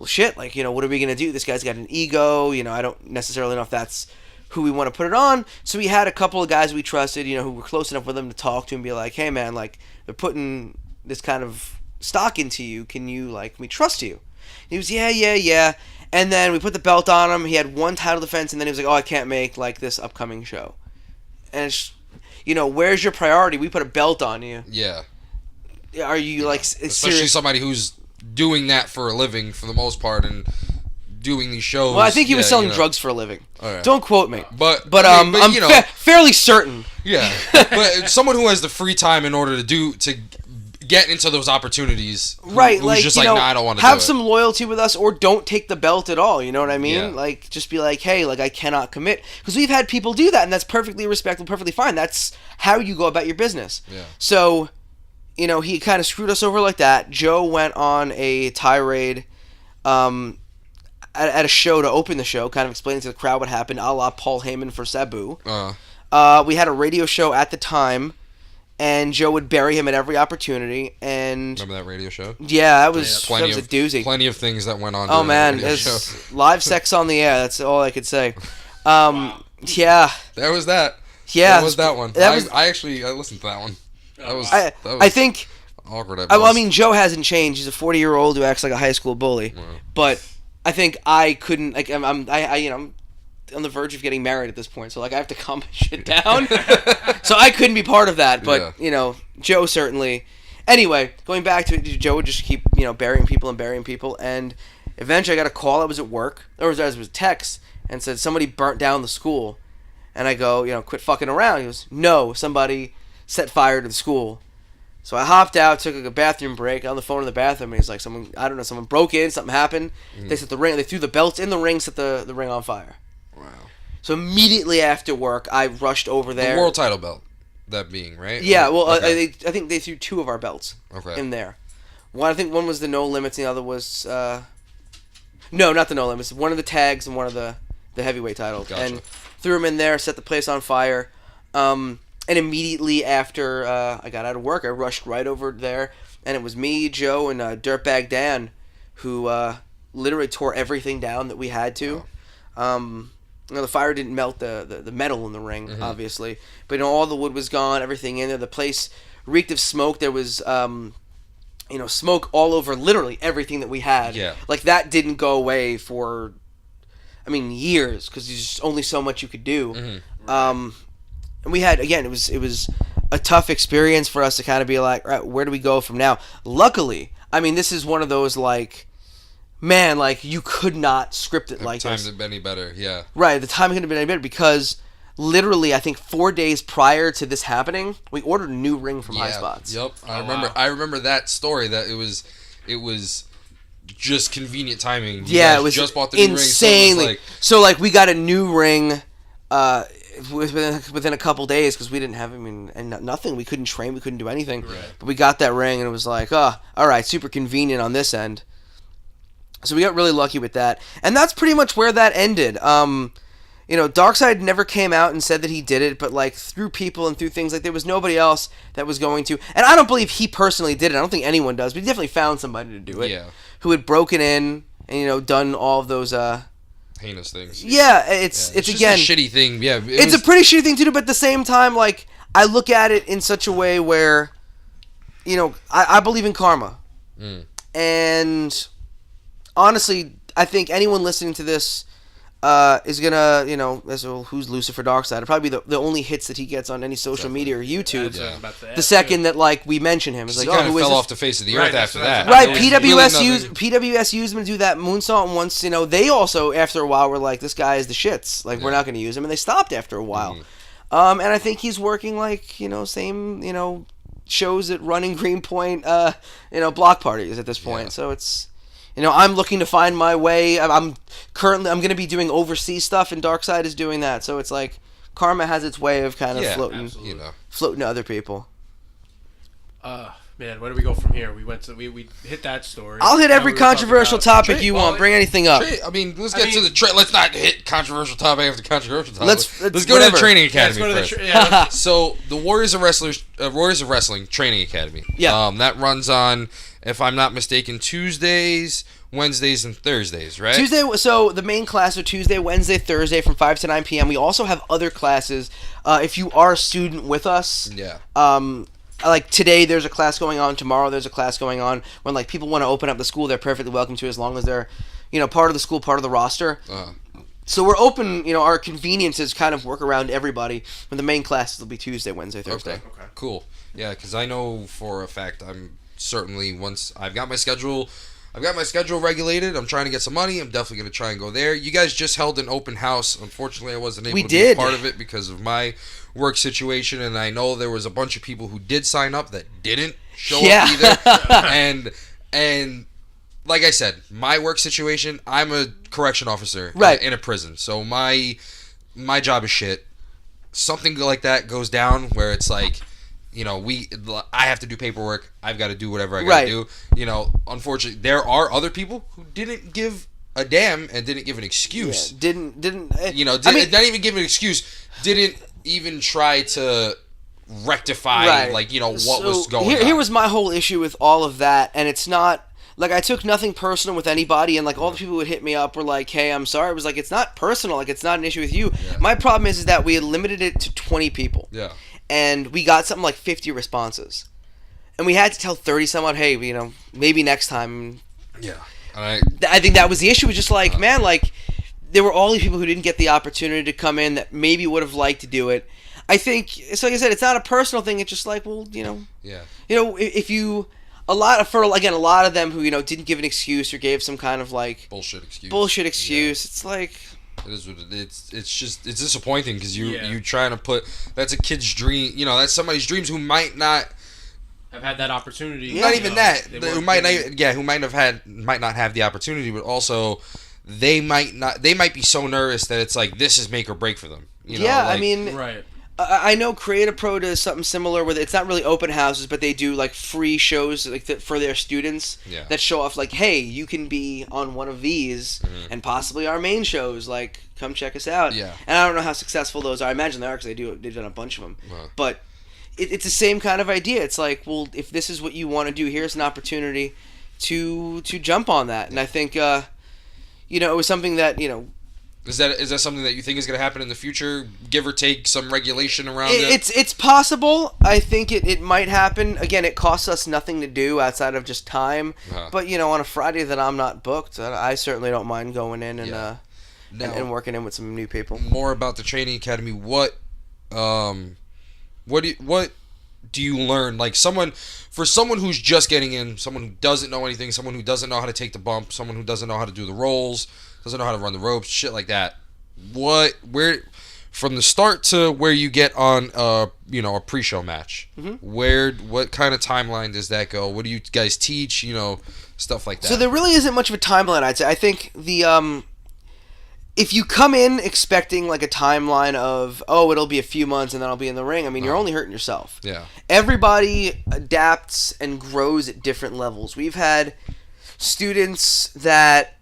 shit, like, what are we going to do? This guy's got an ego, I don't necessarily know if that's who we want to put it on. So we had a couple of guys we trusted, who were close enough with him to talk to and be like, hey, man, like, they're putting this kind of stock into you. Can we trust you? And he was, yeah. And then we put the belt on him. He had one title defense, and then he was like, oh, I can't make, like, this upcoming show. And it's, where's your priority? We put a belt on you. Yeah. Are you, like, especially serious? Somebody who's doing that for a living, for the most part, and doing these shows. Well, I think he was selling drugs for a living. Right. Don't quote me. But I'm fairly certain. Yeah. But someone who has the free time in order to get into those opportunities, right? Who's just like, I don't want to have some loyalty with us, or don't take the belt at all. You know what I mean? Yeah. Like, just be like, hey, like, I cannot commit, because we've had people do that, and that's perfectly respectable, perfectly fine. That's how you go about your business. Yeah. So, he kind of screwed us over like that. Joe went on a tirade, at a show to open the show, kind of explaining to the crowd what happened, a la Paul Heyman for Sabu. We had a radio show at the time. And Joe would bury him at every opportunity. And remember that radio show? Yeah, that was a doozy. Plenty of things that went on. Oh man, there's live sex on the air. That's all I could say. Yeah. There was that. Yeah, there was that one. I listened to that one. That was I think awkward. I mean, Joe hasn't changed. He's a 40-year-old who acts like a high school bully. Yeah. But I think I couldn't. Like, I'm on the verge of getting married at this point, so like I have to calm my shit down. So I couldn't be part of that, but Joe certainly. Anyway, going back to it, Joe would just keep burying people, and eventually I got a call. I was at work, or it was a text, and said somebody burnt down the school, and I go, quit fucking around. He goes, no, somebody set fire to the school. So I hopped out, took a bathroom break, on the phone in the bathroom, and he's like, someone broke in, something happened. They set the ring, they threw the belts in the ring, set the ring on fire. Wow. So immediately after work, I rushed over there. The world title belt, that being, right? Yeah, well, okay. I think they threw two of our belts in there. I think one was the No Limits, and the other was... no, not the No Limits. One of the tags and one of the heavyweight titles. Gotcha. And threw them in there, set the place on fire. And immediately after I got out of work, I rushed right over there. And it was me, Joe, and Dirtbag Dan, who literally tore everything down that we had to. Wow. The fire didn't melt the metal in the ring, obviously, but all the wood was gone, everything in there. The place reeked of smoke. There was smoke all over literally everything that we had. Yeah, like that didn't go away for, years, because there's just only so much you could do. And we had, again, it was a tough experience for us to kind of be like, all right, where do we go from now? Luckily, this is one of those like. Man, like, you could not script it like this. The time couldn't have been any better, yeah. Right, the time couldn't have been any better because literally, I think 4 days prior to this happening, we ordered a new ring from High Spots. Yep, I remember that story, that it was just convenient timing. Yeah, it was just bought the insanely. New ring, so we got a new ring within a couple days because we didn't have nothing. We couldn't train, we couldn't do anything. Right. But we got that ring and it was like, all right, super convenient on this end. So we got really lucky with that. And that's pretty much where that ended. Darkseid never came out and said that he did it, but through people and through things, there was nobody else that was going to. And I don't believe he personally did it. I don't think anyone does, but he definitely found somebody to do it. Yeah. Who had broken in and done all of those heinous things. Yeah, it's just again a shitty thing. Yeah. It's a pretty shitty thing to do, but at the same time, I look at it in such a way where I believe in karma. And honestly, I think anyone listening to this is gonna, who's Lucifer Darkseid? Probably the only hits that he gets on any social media or YouTube. The second that we mention him, it's like, he who fell off the face of the earth after that. Right, PWS used him to do that moonsault, and once they also after a while were like, this guy is the shits. We're not going to use him, and they stopped after a while. And I think he's working same shows at running Greenpoint, block parties at this point. Yeah. So it's. I'm looking to find my way. I'm going to be doing overseas stuff, and Darkseid is doing that. So it's like karma has its way of kind of floating to other people. Man, where do we go from here? We hit that story. I'll hit every controversial topic you want. Bring anything up. Let's get to the let's not hit controversial topic after controversial topic. Let's go to the training academy first. So the Warriors of Wrestling Training Academy. Yeah. That runs on, if I'm not mistaken, Tuesdays, Wednesdays, and Thursdays, right? So the main class are Tuesday, Wednesday, Thursday from 5 to 9 p.m. We also have other classes. If you are a student with us, like today there's a class going on, tomorrow there's a class going on. When people want to open up the school, they're perfectly welcome to, as long as they're, part of the school, part of the roster. So we're open, our conveniences kind of work around everybody. But the main classes will be Tuesday, Wednesday, Thursday. Okay. Cool. Yeah, because I know for a fact I'm certainly, once I've got my schedule regulated, I'm trying to get some money, I'm definitely going to try and go there. You guys just held an open house. Unfortunately, I wasn't able to be part of it because of my work situation, and I know there was a bunch of people who did sign up that didn't show up either. and like I said, my work situation, I'm a correction officer in a prison, so my job is shit. Something like that goes down where it's like, I have to do paperwork. I've got to do whatever I got to do. Unfortunately, there are other people who didn't give a damn and didn't give an excuse. Yeah, not even give an excuse. Didn't even try to rectify, what was going on. Here was my whole issue with all of that, and it's not. I took nothing personal with anybody, and all the people who would hit me up were like, hey, I'm sorry. It was it's not personal. It's not an issue with you. Yeah. My problem is that we had limited it to 20 people. Yeah. And we got something like 50 responses. And we had to tell 30-someone, hey, maybe next time. Yeah. I think that was the issue. It was just there were all these people who didn't get the opportunity to come in that maybe would have liked to do it. I think, so like I said, it's not a personal thing. It's just Yeah. If you... A lot of them who, didn't give an excuse or gave some kind of bullshit excuse. Yeah. It's it is what it's just, it's disappointing because you trying to put, that's a kid's dream, that's somebody's dreams who might not have had that opportunity. Not even that. Who might not have the opportunity, but also they might be so nervous that it's this is make or break for them. Right. I know Creative Pro does something similar with it's not really open houses, but they do free shows for their students that show off hey, you can be on one of these and possibly our main shows. Come check us out. Yeah. And I don't know how successful those are. I imagine they are because they've done a bunch of them. But it's the same kind of idea. It's if this is what you want to do, here's an opportunity to jump on that. And I think it was something that Is that something that you think is going to happen in the future? Give or take some regulation around it? It's possible. I think it might happen. Again, it costs us nothing to do outside of just time. But on a Friday that I'm not booked, I certainly don't mind going in and working in with some new people. More about the training academy. What do you learn? For someone who's just getting in, someone who doesn't know anything, someone who doesn't know how to take the bump, someone who doesn't know how to do the rolls, doesn't know how to run the ropes, shit like that. From the start to where you get on a pre-show match, what kind of timeline does that go? What do you guys teach? Stuff like that. So there really isn't much of a timeline, I'd say. I think if you come in expecting a timeline of, it'll be a few months and then I'll be in the ring, you're only hurting yourself. Yeah. Everybody adapts and grows at different levels. We've had students that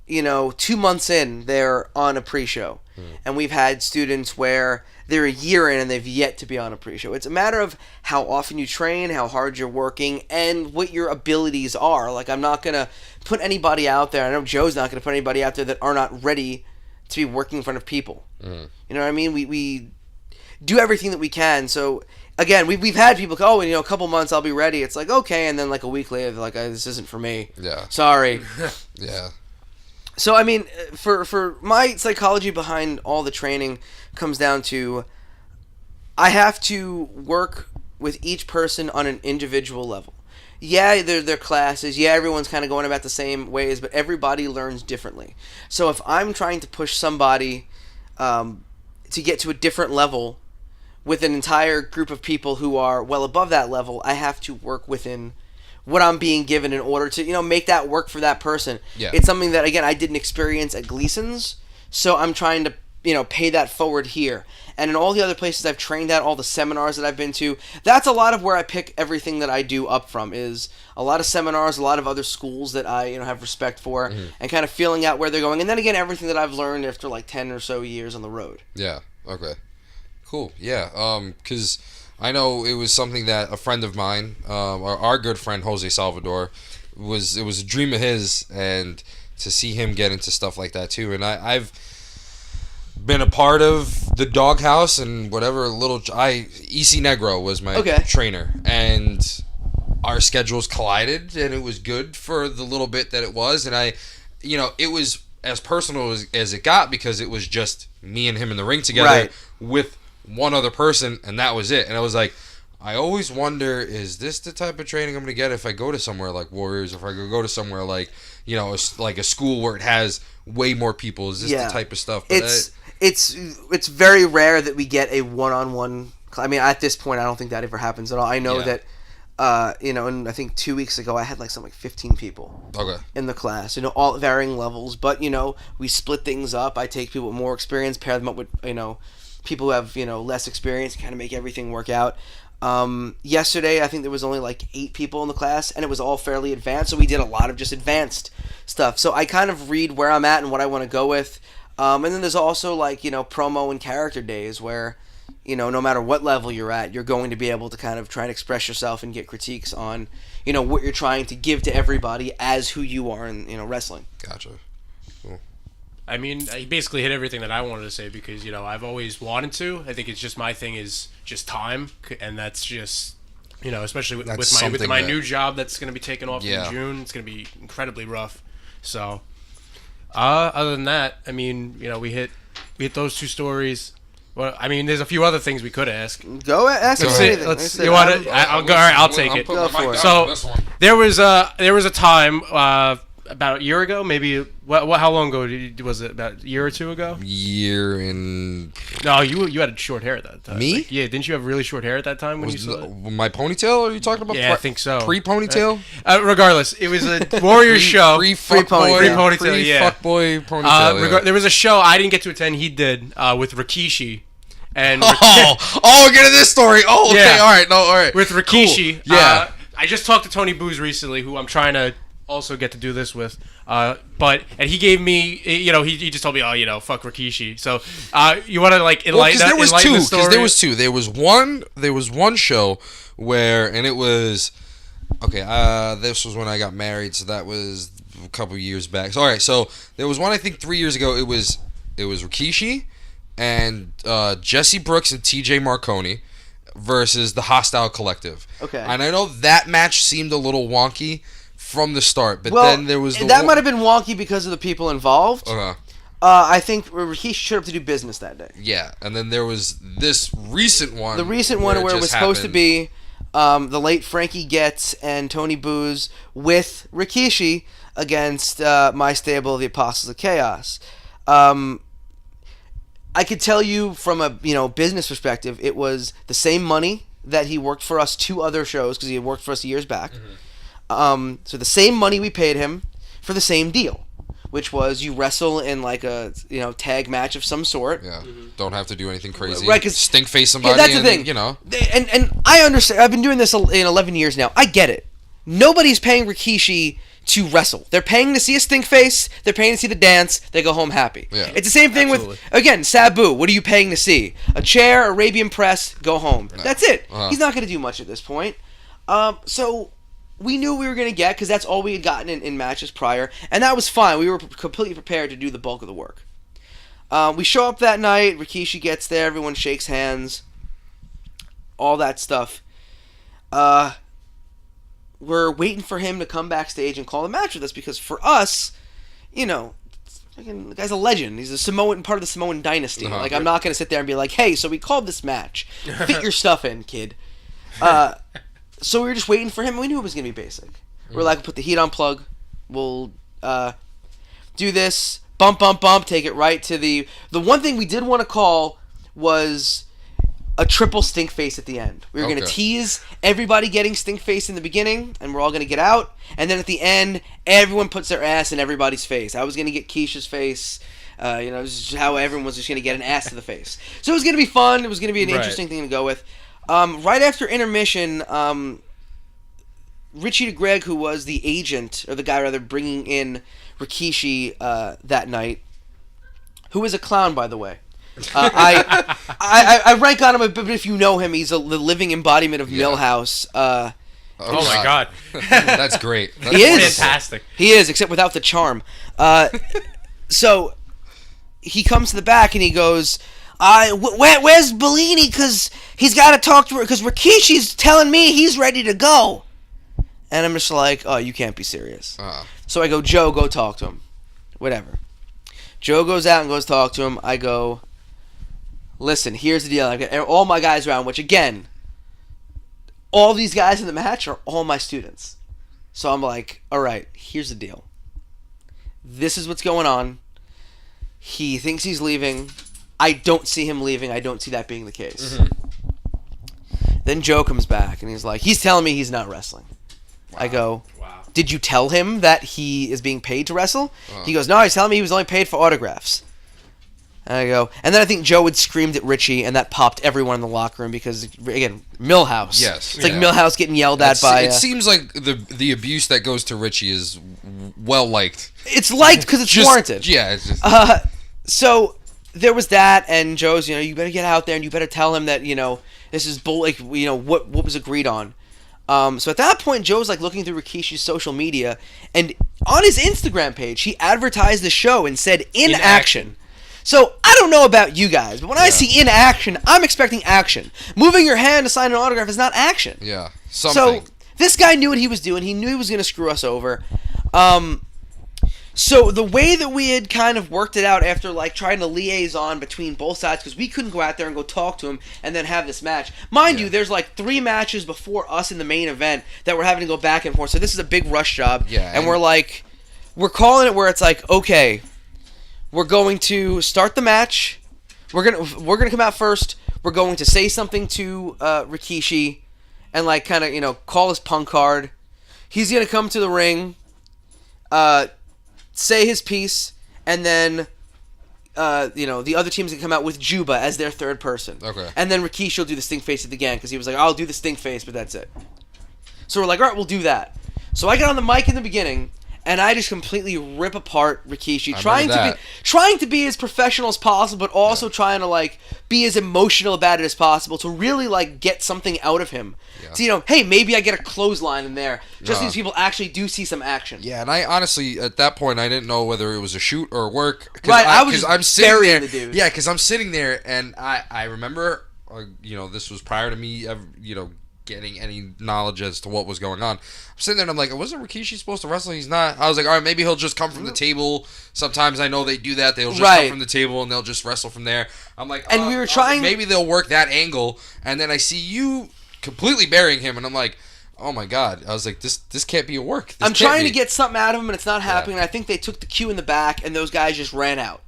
2 months in, they're on a pre-show. And we've had students where they're a year in and they've yet to be on a pre-show. It's a matter of how often you train, how hard you're working, and what your abilities are. I'm not going to put anybody out there. I know Joe's not going to put anybody out there that are not ready to be working in front of people. You know what I mean? We do everything that we can. So again, we've had people go, a couple months I'll be ready. It's like, okay, and then like a week later, they're like, this isn't for me. Yeah. Sorry. Yeah. So, I mean, for my psychology behind all the training comes down to I have to work with each person on an individual level. Yeah, they're classes. Yeah, everyone's kind of going about the same ways, but everybody learns differently. So if I'm trying to push somebody to get to a different level with an entire group of people who are well above that level, I have to work within what I'm being given in order to, make that work for that person. Yeah. It's something that, again, I didn't experience at Gleason's, so I'm trying to, pay that forward here. And in all the other places I've trained at, all the seminars that I've been to, that's a lot of where I pick everything that I do up from, is a lot of seminars, a lot of other schools that I, have respect for, and kind of feeling out where they're going. And then again, everything that I've learned after like 10 or so years on the road. Yeah, okay. Cool, yeah, because I know it was something that a friend of mine, our good friend Jose Salvador, it was a dream of his, and to see him get into stuff like that too. And I've been a part of the doghouse and whatever EC Negro was my trainer, and our schedules collided, and it was good for the little bit that it was. And it was as personal as it got, because it was just me and him in the ring together with one other person, and that was it. And I was like, I always wonder, is this the type of training I'm going to get if I go to somewhere like Warriors, or if I go to somewhere like, like a school where it has way more people? Is this the type of stuff? But it's very rare that we get a one-on-one. I mean, at this point, I don't think that ever happens at all. I know that, and I think 2 weeks ago, I had like 15 people in the class, all at varying levels. But, we split things up. I take people with more experience, pair them up with, people who have, less experience, kind of make everything work out. Yesterday, I think there was only like 8 people in the class, and it was all fairly advanced, so we did a lot of just advanced stuff. So I kind of read where I'm at and what I want to go with. And then there's also like, promo and character days where, no matter what level you're at, you're going to be able to kind of try and express yourself and get critiques on, what you're trying to give to everybody as who you are in, wrestling. Gotcha. Cool. I mean, he basically hit everything that I wanted to say, because, I've always wanted to. I think it's just my thing is just time, and that's just, especially with my new job that's going to be taken off in June, it's going to be incredibly rough. So, other than that, I mean, we hit those 2 stories. Well, I mean, there's a few other things we could ask. Go ask anything. You want to? All right, I'll take it. Go for it. So there was a time about a year ago, maybe. How long ago was it? About a year or 2 ago? Year and... No, you had short hair at that time. Me? Like, yeah, didn't you have really short hair at that time when you saw it? My ponytail? Are you talking about? Yeah, I think so. Pre-ponytail? Regardless, it was a Warriors show. Pre-ponytail. Pre-fuckboy ponytail. There was a show I didn't get to attend. He did with Rikishi. And we're getting this story. Oh, okay, yeah. All right. With Rikishi. Cool. Yeah. I just talked to Tony Booz recently, who I'm trying to also get to do this with. And he gave me, he just told me, fuck Rikishi. So, you want to enlighten there was two. The story? Because there was two. There was one show where, and it was, this was when I got married, so that was a couple years back. So, all right, so there was one, I think 3 years ago. It was Rikishi and Jesse Brooks and TJ Marconi versus the Hostile Collective. Okay. And I know that match seemed a little wonky from the start, but then there was that might have been wonky because of the people involved. I think he showed up to do business that day. Yeah, and then there was this recent one. The recent one where it was supposed to be the late Frankie Getz and Tony Booz with Rikishi against my stable, the Apostles of Chaos. I could tell you from a business perspective, it was the same money that he worked for us 2 other shows, because he had worked for us years back. Mm-hmm. So the same money we paid him for the same deal, which was you wrestle in like a tag match of some sort. Yeah, don't have to do anything crazy. Right, stink face somebody. Yeah, that's the thing. And I understand. I've been doing this in 11 years now. I get it. Nobody's paying Rikishi to wrestle. They're paying to see a stink face. They're paying to see the dance. They go home happy. Yeah. It's the same thing with, again, Sabu. What are you paying to see? A chair, Arabian press, go home. That's it. He's not going to do much at this point. So we knew we were going to get, because that's all we had gotten in matches prior, and that was fine. We were completely prepared to do the bulk of the work. We show up that night. Rikishi gets there. Everyone shakes hands. all that stuff. We're waiting for him to come backstage and call the match with us because for us, you know, the guy's a legend. He's a part of the Samoan dynasty. Like, I'm not going to sit there and be like, hey, so we called this match. Fit your stuff in, kid. So we were just waiting for him. We knew it was going to be basic. We're like, put the heat on plug. We'll do this. Bump, bump, bump. Take it right to the one thing we did want to call was a triple stink face at the end. We were going to tease everybody getting stink face in the beginning, and we're all going to get out. And then at the end, everyone puts their ass in everybody's face. I was going to get Keisha's face. It was just how everyone was just going to get an ass to the face. So it was going to be fun. It was going to be an interesting thing to go with. Right after intermission, Richie DeGreg, who was the agent, or the guy rather, bringing in Rikishi that night, who is a clown, by the way. I rank on him a bit, but if you know him, he's the living embodiment of Millhouse. Oh my God, that's great. He is fantastic. He is, except without the charm. So he comes to the back and he goes, "Where's Bellini? Because he's got to talk to her. Because Rikishi's telling me he's ready to go." And I'm just like, "Oh, you can't be serious." So I go, "Joe, go talk to him." Whatever. Joe goes out and goes talk to him. I go, "Listen, here's the deal. I've got all my guys around," which, again, all these guys in the match are all my students. So I'm like, all right, here's the deal. This is what's going on. He thinks he's leaving. I don't see him leaving. I don't see that being the case. Then Joe comes back, and he's like, he's telling me he's not wrestling. Wow. I go, did you tell him that he is being paid to wrestle? He goes, no, he's telling me he was only paid for autographs. And I go, and then I think Joe had screamed at Richie, and that popped everyone in the locker room because, again, Millhouse. Yes. It's like Millhouse getting yelled at by... It seems like the abuse that goes to Richie is well-liked. It's liked because it's warranted. Yeah. It's just... So there was that, and Joe's, you better get out there, and you better tell him that, this is what was agreed on. So at that point, Joe's like looking through Rikishi's social media, and on his Instagram page, he advertised the show and said, in action. So, I don't know about you guys, but when I see in action, I'm expecting action. Moving your hand to sign an autograph is not action. Yeah, something. So, this guy knew what he was doing. He knew he was going to screw us over. So, the way that we had kind of worked it out after, trying to liaison between both sides, because we couldn't go out there and go talk to him and then have this match. Mind you, there's 3 matches before us in the main event that we're having to go back and forth. So, this is a big rush job. Yeah, and we're calling it where it's okay, we're going to start the match. We're gonna come out first. We're going to say something to Rikishi, and call his punk card. He's gonna come to the ring, say his piece, and then the other team's gonna come out with Juba as their third person. Okay. And then Rikishi will do the stink face at the end because he was like, "I'll do the stink face, but that's it." So we're like, "All right, we'll do that." So I get on the mic in the beginning. And I just completely rip apart Rikishi, trying to be as professional as possible, but also trying to be as emotional about it as possible to really get something out of him. Yeah. So hey, maybe I get a clothesline in there, just so these people actually do see some action. Yeah, and I honestly at that point I didn't know whether it was a shoot or work. Right, I was just burying the dude. Yeah, because I'm sitting there and I remember, this was prior to me, getting any knowledge as to what was going on. I'm sitting there and I'm like, wasn't Rikishi supposed to wrestle? He's not. I was like, all right, maybe he'll just come from the table. Sometimes I know they do that. They'll just come from the table and they'll just wrestle from there. I'm like, and we were trying. Maybe they'll work that angle. And then I see you completely burying him, and I'm like, oh my God. I was like, this can't be a work. I'm trying to get something out of him, and it's not happening. And I think they took the cue in the back, and those guys just ran out.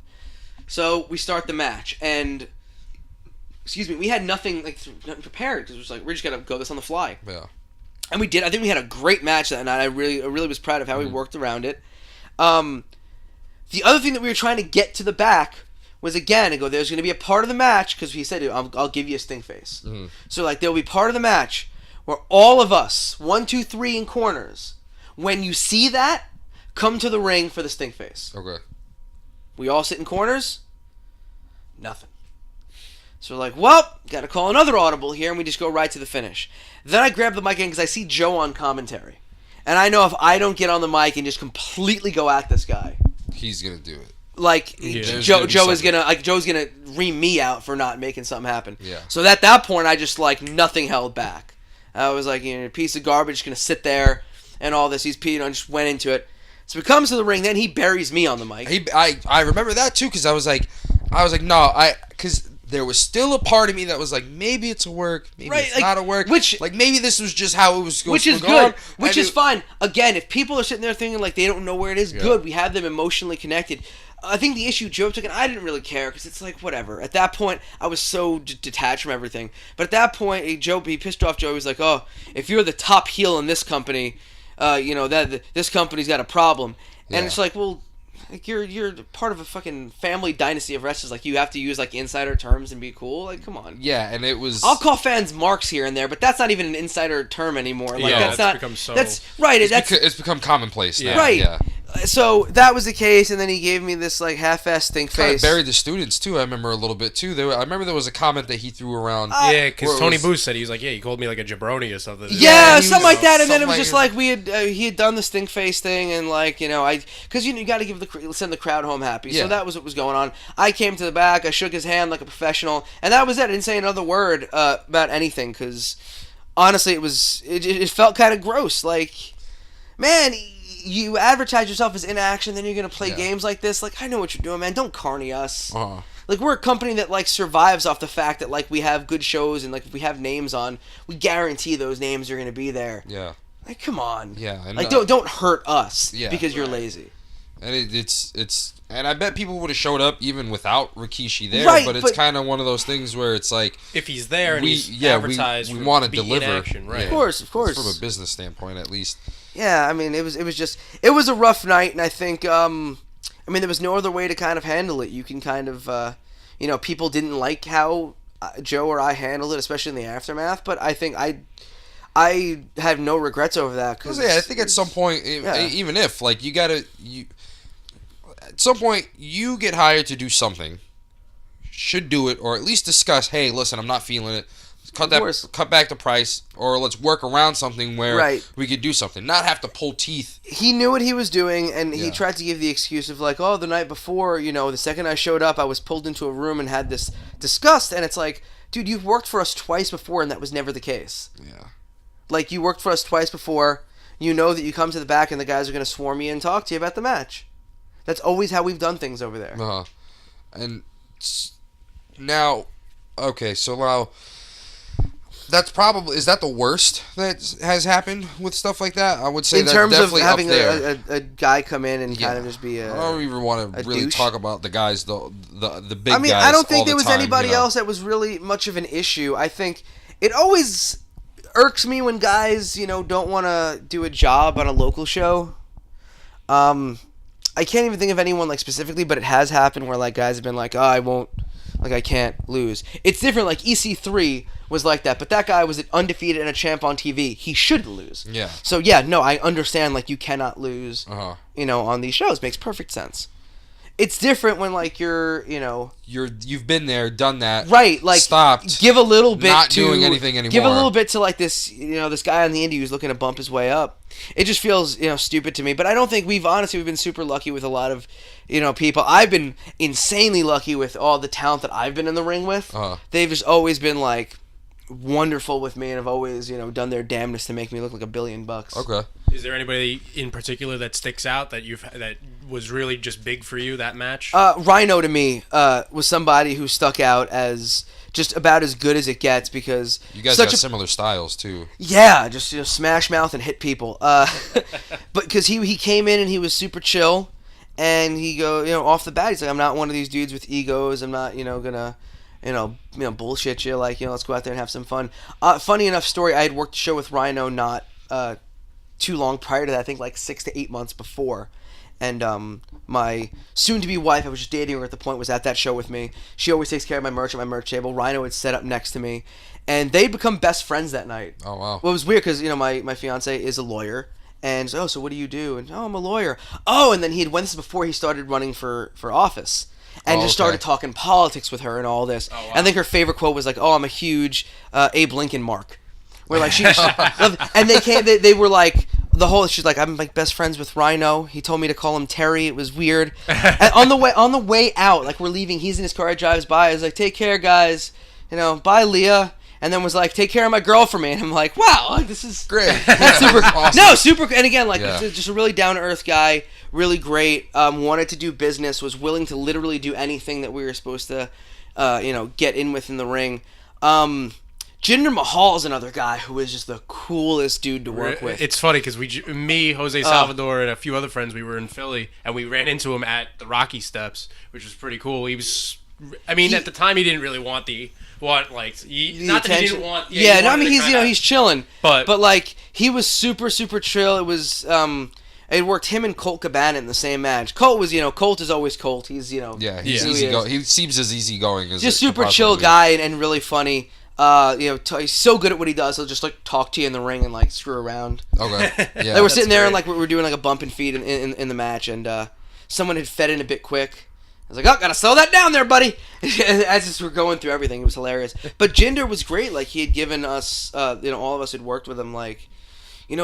So we start the match, and we had nothing prepared because we're just gonna go this on the fly. Yeah. And we did. I think we had a great match that night. I really was proud of how we worked around it. The other thing that we were trying to get to the back was, again, there's going to be a part of the match, because he said, I'll give you a stink face. Mm-hmm. So, there'll be part of the match where all of us, 1, 2, 3 in corners, when you see that, come to the ring for the stink face. Okay. We all sit in corners. Nothing. So we're well, got to call another audible here, and we just go right to the finish. Then I grab the mic in because I see Joe on commentary. And I know if I don't get on the mic and just completely go at this guy, he's going to do it. like Joe's gonna ream me out for not making something happen. Yeah. So at that point, I just like nothing held back. I was like, a piece of garbage, gonna sit there and all this. He's peeing. I just went into it. So he comes to the ring, then he buries me on the mic. I remember that too because I was like no, because there was still a part of me that was like, maybe it's a work, maybe it's not a work. Maybe this was just how it was going to go. Which is good. Which is fine. Again, if people are sitting there thinking like they don't know where it is, good. We have them emotionally connected. I think the issue Joe took, and I didn't really care because it's like, whatever. At that point, I was so detached from everything. But at that point, he pissed off Joe. He was like, oh, if you're the top heel in this company, this company's got a problem. And it's like, well, like you're part of a fucking family dynasty of wrestlers. Like, you have to use like insider terms and be cool. Like, come on. Yeah, and it was. I'll call fans marks here and there, but that's not even an insider term anymore. Like, that's not. Become so... That's right. It's become commonplace now. Right. Yeah. So that was the case, and then he gave me this like half-ass stink face. Buried the students too. I remember a little bit too. I remember there was a comment that he threw around. Because Tony Booth said he was like, he called me like a jabroni or something. Yeah, something like that. And then it was just like he had done the stink face thing, and like because you got to send the crowd home happy. Yeah. So that was what was going on. I came to the back. I shook his hand like a professional, and that was it. I didn't say another word about anything because honestly, it felt kind of gross. Like, man. You advertise yourself as inaction, then you're going to play games like this. Like, I know what you're doing, man. Don't carny us. Uh-huh. Like, we're a company that, like, survives off the fact that, like, we have good shows and, like, if we have names on, we guarantee those names are going to be there. Yeah. Like, come on. Yeah. And, like, don't hurt us because you're lazy. And it's and I bet people would have showed up even without Rikishi there, right, but it's kind of one of those things where it's like if he's there and he's advertised, we want to deliver, action, right? Of course, from a business standpoint at least. Yeah, I mean, it was a rough night, and I think there was no other way to kind of handle it. You can kind of people didn't like how Joe or I handled it, especially in the aftermath, but I think I have no regrets over that. Cause I think at some point, even if like at some point you get hired to do something, should do it, or at least discuss. Hey, listen, I'm not feeling it. Cut back the price, or let's work around something where we could do something, not have to pull teeth. He knew what he was doing, and he tried to give the excuse of like, oh, the night before, the second I showed up, I was pulled into a room and had this discussed, and it's like, dude, you've worked for us twice before, and that was never the case. Yeah. Like, you worked for us twice before, you know that you come to the back and the guys are going to swarm you and talk to you about the match. That's always how we've done things over there. Uh-huh. And now, okay, so now... That's probably... Is that the worst that has happened with stuff like that? I would say that's definitely up there. In terms of having a guy come in and kind of just be a... I don't even want to really talk about the guys, the big guys. I mean, I don't think there was anybody else that was really much of an issue. I think it always irks me when guys, don't want to do a job on a local show. I can't even think of anyone like specifically, but it has happened where like guys have been like, oh, I can't lose. It's different. Like EC3 was like that, but that guy was undefeated and a champ on TV. He shouldn't lose. Yeah. So I understand like you cannot lose. On these shows. Makes perfect sense. It's different when like you've been there, done that, right? Like stopped, give a little bit, not doing anything anymore. Give a little bit to like this, this guy on the indie who's looking to bump his way up. It just feels stupid to me. But I don't think we've been super lucky with a lot of people. I've been insanely lucky with all the talent that I've been in the ring with. They've just always been like wonderful with me and have always done their damnedest to make me look like $1 billion. Okay. Is there anybody in particular that sticks out that was really just big for you that match? Rhino to me was somebody who stuck out as just about as good as it gets because you guys got similar styles too. Yeah, just smash mouth and hit people. But because he came in and he was super chill, and he off the bat he's like, I'm not one of these dudes with egos. I'm not gonna bullshit you. Like let's go out there and have some fun. Funny enough story. I had worked the show with Rhino not too long prior to that. I think like 6 to 8 months before. And my soon-to-be wife, I was just dating her at the point, was at that show with me. She always takes care of my merch at my merch table. Rhino had set up next to me. And they'd become best friends that night. Oh, wow. Well, it was weird because, my fiance is a lawyer. And so, so what do you do? And, I'm a lawyer. Oh, and then this is before he started running for office. And started talking politics with her and all this. Oh, wow. I think her favorite quote was like, I'm a huge Abe Lincoln mark. Where like she and they were like she's like, I'm like best friends with Rhino. He told me to call him Terry. It was weird. And on the way out, like we're leaving, he's in his car, drives by. He's like, take care, guys. Bye, Leah. And then was like, take care of my girl for me. And I'm like, wow, this is great. Super awesome. No, super. And again, like just a really down to earth guy, really great. Wanted to do business, was willing to literally do anything that we were supposed to, get in with in the ring. Jinder Mahal is another guy who is just the coolest dude to work with. It's funny because me, Jose Salvador, and a few other friends, we were in Philly, and we ran into him at the Rocky Steps, which was pretty cool. He was, at the time, he didn't really want the attention. That he didn't want. He's chilling, but like he was super super chill. It was it worked him and Colt Cabana in the same match. Colt was, Colt is always Colt. He's he's easy going. He seems as easygoing as just super chill guy and really funny. He's so good at what he does. He'll just like talk to you in the ring and like screw around. Okay, yeah. They were sitting there and like we were doing like a bump and feed in the match, and someone had fed in a bit quick. I was like, oh, gotta slow that down there, buddy. As we're going through everything, it was hilarious. But Jinder was great. Like he had given us, all of us had worked with him. Like,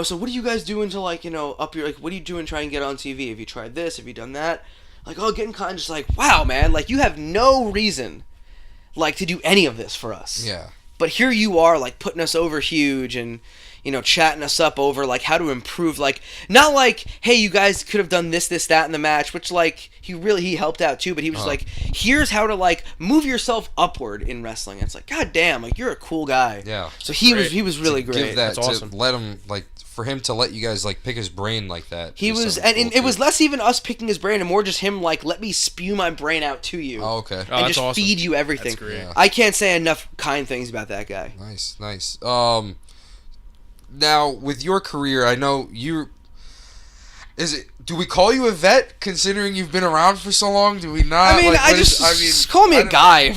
so what are you guys doing to like, up your, like, what are you doing trying to get on TV? Have you tried this? Have you done that? Like, getting kind of just like, wow, man. Like you have no reason, like, to do any of this for us. Yeah. But here you are, like, putting us over huge and, chatting us up over, like, how to improve. Like, not like, hey, you guys could have done this, that in the match, which, like, he helped out, too. But he was like, here's how to, like, move yourself upward in wrestling. And it's like, God damn, like, you're a cool guy. Yeah. So he was really great. Give that, that's awesome. To let him, like, for him to let you guys, like, pick his brain like that. He was, and it was less even us picking his brain and more just him, like, let me spew my brain out to you. Oh, okay. And just awesome. Feed you everything. That's great. Yeah. I can't say enough kind things about that guy. Nice. Now, with your career, I know do we call you a vet considering you've been around for so long? Do we not? Just call me a guy.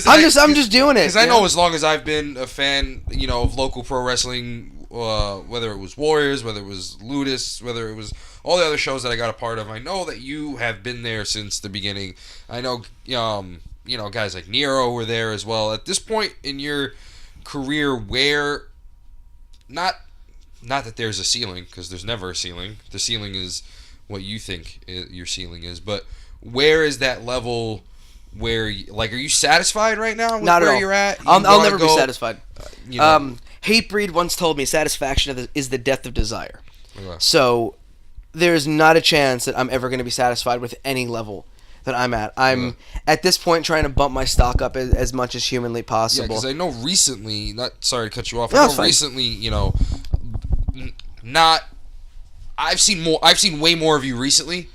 I'm just doing it. Because I know as long as I've been a fan, of local pro wrestling, whether it was Warriors, whether it was Ludus, whether it was all the other shows that I got a part of, I know that you have been there since the beginning. I know, guys like Nero were there as well. At this point in your career, where not that there's a ceiling, because there's never a ceiling. The ceiling is what you think your ceiling is. But where is that level where, are you satisfied right now with not where at all. You're at? I'll never be satisfied. Hatebreed once told me satisfaction is the death of desire. Okay. So there's not a chance that I'm ever going to be satisfied with any level that I'm at. I'm at this point trying to bump my stock up as much as humanly possible. Yeah, because I know recently, sorry to cut you off. Recently, I've seen way more of you recently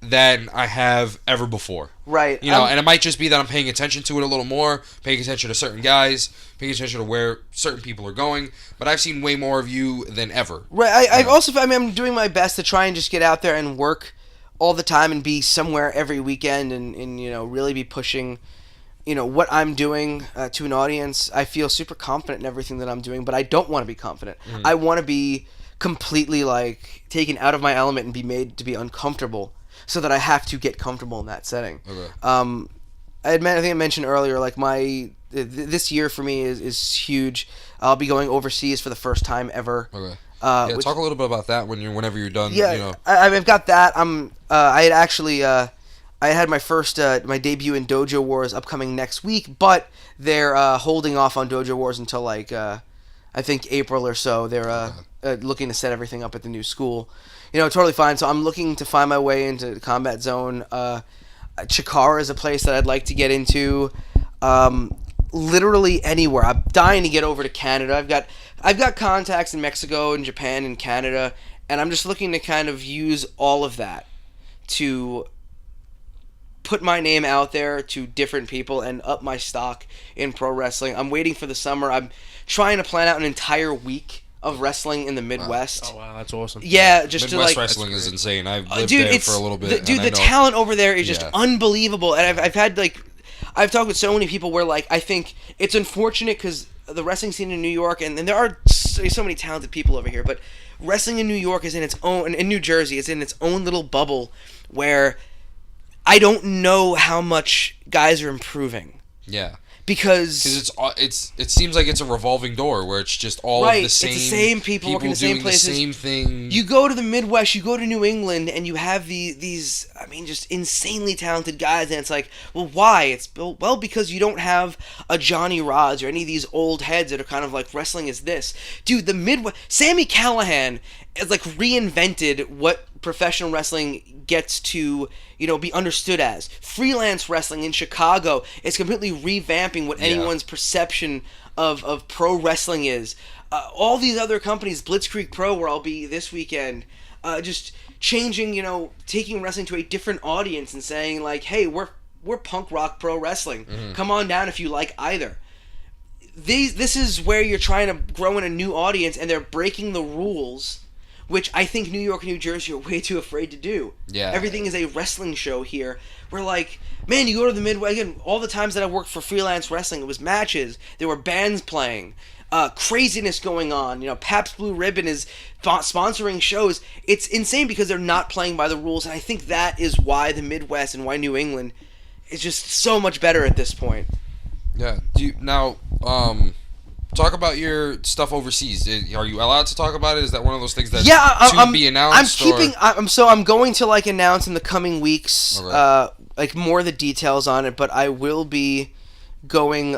than I have ever before. Right. And it might just be that I'm paying attention to it a little more, paying attention to certain guys, paying attention to where certain people are going, but I've seen way more of you than ever. Right. I'm doing my best to try and just get out there and work all the time and be somewhere every weekend and really be pushing what I'm doing to an audience. I feel super confident in everything that I'm doing, but I don't want to be confident. Mm-hmm. I want to be completely like taken out of my element and be made to be uncomfortable so that I have to get comfortable in that setting. Okay. I think I mentioned earlier, like this year for me is huge. I'll be going overseas for the first time ever. Okay. Talk a little bit about that whenever you're done. Yeah, I've got that. I had actually I had my first my debut in Dojo Wars upcoming next week, but they're holding off on Dojo Wars until like I think April or so. They're looking to set everything up at the new school. Totally fine. So I'm looking to find my way into the Combat Zone. Chikara is a place that I'd like to get into. Literally anywhere. I'm dying to get over to Canada. I've got contacts in Mexico and Japan and Canada, and I'm just looking to kind of use all of that to put my name out there to different people and up my stock in pro wrestling. I'm waiting for the summer. I'm trying to plan out an entire week of wrestling in the Midwest. Oh wow, that's awesome. Yeah, just Midwest to like wrestling is insane. I've lived there for a little bit. The talent over there is just unbelievable, and I've had I've talked with so many people where like I think it's unfortunate because the wrestling scene in New York and there are so many talented people over here, but wrestling in New York is in its own, in New Jersey, it's in its own little bubble where I don't know how much guys are improving. Yeah. Because it seems like it's a revolving door where it's just all of the same, it's the same people working in the same places, the same thing. You go to the Midwest, you go to New England, and you have these just insanely talented guys, and it's like, well, why? It's because you don't have a Johnny Rods or any of these old heads that are kind of like wrestling is this, dude. The Midwest, Sami Callihan has like reinvented what professional wrestling gets to be understood as. Freelance wrestling in Chicago is completely revamping what anyone's perception of pro wrestling is. All these other companies, Blitzkrieg Pro, where I'll be this weekend, just changing, taking wrestling to a different audience and saying like, hey, we're punk rock pro wrestling. Come on down if you like either. This is where you're trying to grow in a new audience, and they're breaking the rules, which I think New York and New Jersey are way too afraid to do. Yeah. Everything is a wrestling show here. We're like, man, you go to the Midwest, again, all the times that I worked for freelance wrestling, it was matches. There were bands playing. Craziness going on. Pabst Blue Ribbon is sponsoring shows. It's insane because they're not playing by the rules, and I think that is why the Midwest and why New England is just so much better at this point. Yeah. Talk about your stuff overseas. Are you allowed to talk about it? Is that one of those things that's to be announced? I'm going to announce in the coming weeks, more of the details on it. But I will be going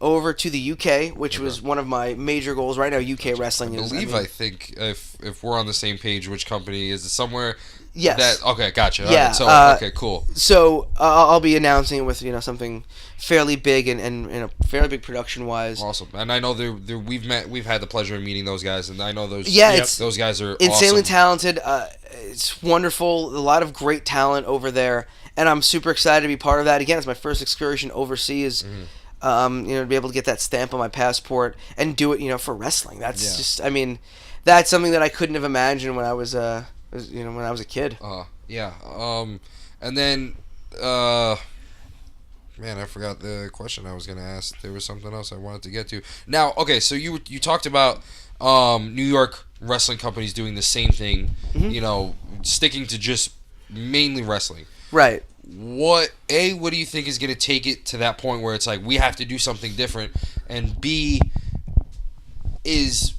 over to the UK, which was one of my major goals right now. UK wrestling is. I think if we're on the same page, which company is it somewhere? Yes. Okay, gotcha. Yeah. Right, so okay, cool. So I'll be announcing it with something fairly big and fairly big production wise. Awesome. And I know we've had the pleasure of meeting those guys, and I know those those guys are insanely awesome. Talented. It's wonderful. A lot of great talent over there, and I'm super excited to be part of that. Again, it's my first excursion overseas. To be able to get that stamp on my passport and do it, for wrestling. That's just, that's something that I couldn't have imagined when I was when I was a kid. And then, man, I forgot the question I was gonna ask. There was something else I wanted to get to. Now, okay, so you talked about New York wrestling companies doing the same thing. Sticking to just mainly wrestling. Right. What do you think is gonna take it to that point where it's like we have to do something different, and B is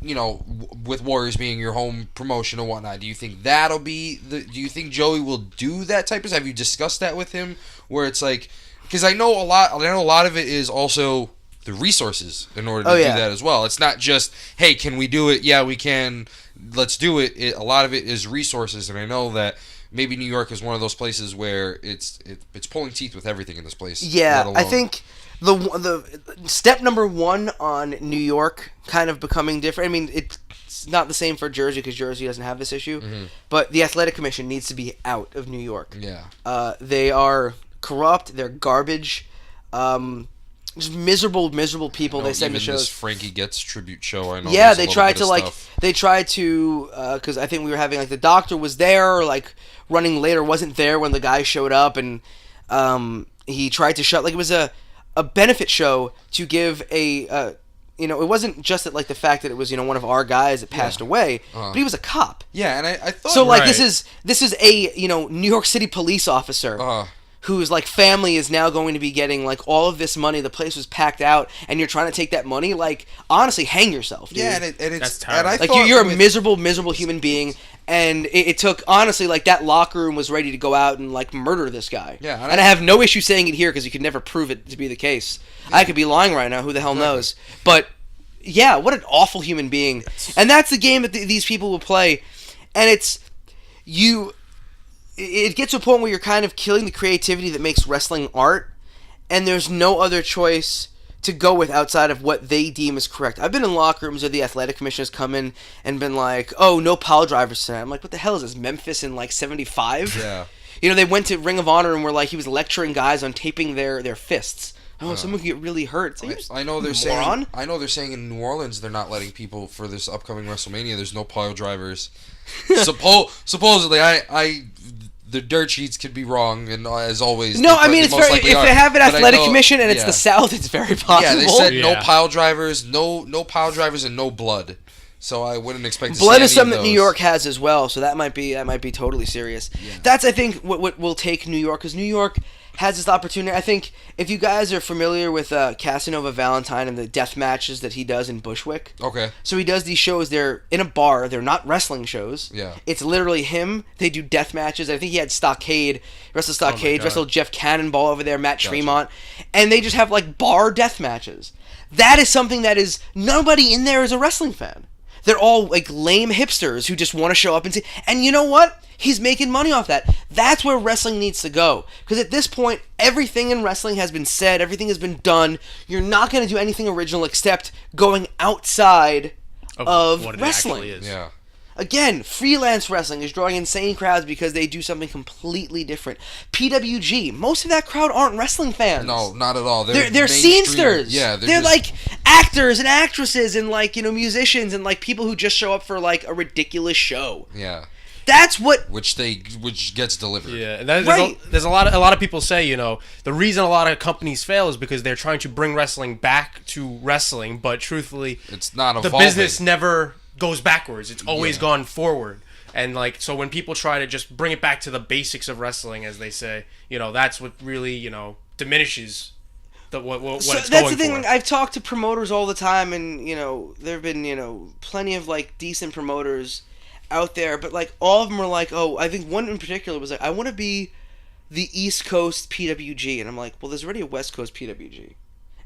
with Warriors being your home promotion and whatnot, do you think that'll be do you think Joey will do that type of stuff? Have you discussed that with him? Where it's like, because I know a lot of it is also the resources in order to do that as well. It's not just, hey, can we do it? Yeah, we can. Let's do it. A lot of it is resources, and I know that maybe New York is one of those places where it's pulling teeth with everything in this place. Yeah, I think the step number one on New York kind of becoming different. It's not the same for Jersey because Jersey doesn't have this issue, but the Athletic Commission needs to be out of New York. Yeah, they are corrupt. They're garbage. Just miserable people. They send to shows. This Frankie Getz tribute show. I know. Yeah, they tried to because I think we were having the doctor was there running late or wasn't there when the guy showed up, and he tried to shut it was a benefit show to give it wasn't just that the fact that it was one of our guys that passed away, but he was a cop. Yeah, and I thought so this is a New York City police officer whose family is now going to be getting all of this money. The place was packed out, and you're trying to take that money. Honestly, hang yourself, dude. Yeah, and it's that's terrible. And I you're a miserable human being. And it took, honestly, that locker room was ready to go out and, murder this guy. Yeah. And I have no issue saying it here because you could never prove it to be the case. Yeah. I could be lying right now. Who the hell knows? But, yeah, what an awful human being. And that's the game that these people will play. And it gets to a point where you're kind of killing the creativity that makes wrestling art. And there's no other choice to go with outside of what they deem is correct. I've been in locker rooms where the athletic commissioners come in and been like, oh, no pile drivers tonight. I'm like, what the hell is this, Memphis in 75? Yeah. They went to Ring of Honor and were he was lecturing guys on taping their fists. Oh, someone could get really hurt. I know they're saying. I know they're saying in New Orleans they're not letting people for this upcoming WrestleMania. There's no pile drivers. Supposedly, the dirt sheets could be wrong, and as always, no. It's very. If they have an athletic commission and it's the South, it's very possible. Yeah, they said no pile drivers, no pile drivers, and no blood. So I wouldn't expect to blood see is something that New York has as well. So that might be totally serious. Yeah. That's I think what will take New York, because New York has this opportunity. I think if you guys are familiar with Casanova Valentine and the death matches that he does in Bushwick. Okay. So he does these shows. They're in a bar. They're not wrestling shows. Yeah. It's literally him. They do death matches. I think he had wrestled Jeff Cannonball over there, Matt Tremont. And they just have like bar death matches. That is something that is, nobody in there is a wrestling fan. They're all like lame hipsters who just want to show up and see. And you know what? He's making money off that. That's where wrestling needs to go. Because at this point, everything in wrestling has been said. Everything has been done. You're not going to do anything original except going outside of what wrestling. It actually is. Yeah. Again, freelance wrestling is drawing insane crowds because they do something completely different. PWG, most of that crowd aren't wrestling fans. No, not at all. They're scenesters. Yeah, they're like actors and actresses and like, you know, musicians and like people who just show up for like a ridiculous show. Yeah. That's what which gets delivered. Yeah, and there's a lot of people say, you know, the reason a lot of companies fail is because they're trying to bring wrestling back to wrestling, but truthfully, it's not evolving. The business never goes backwards. It's always gone forward. And like, so when people try to just bring it back to the basics of wrestling, as they say, you know, that's what really, you know, diminishes what it's going for. That's the thing. Like, I've talked to promoters all the time, and you know, there've been, you know, plenty of like decent promoters out there, but like all of them were like, oh, I think one in particular was like, I want to be the East Coast PWG, and I'm like, well, there's already a West Coast PWG,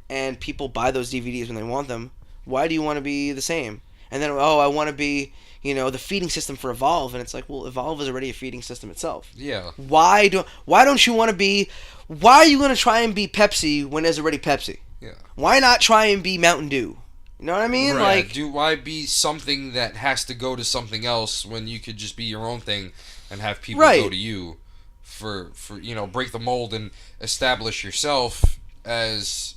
and people buy those DVDs when they want them. Why do you want to be the same? And then, oh, I want to be, you know, the feeding system for Evolve, and it's like, well, Evolve is already a feeding system itself. Yeah. Why don't you want to be? Why are you going to try and be Pepsi when there's already Pepsi? Yeah. Why not try and be Mountain Dew? You know what I mean? Right. Like, why be something that has to go to something else when you could just be your own thing and have people go to you for you know, break the mold and establish yourself as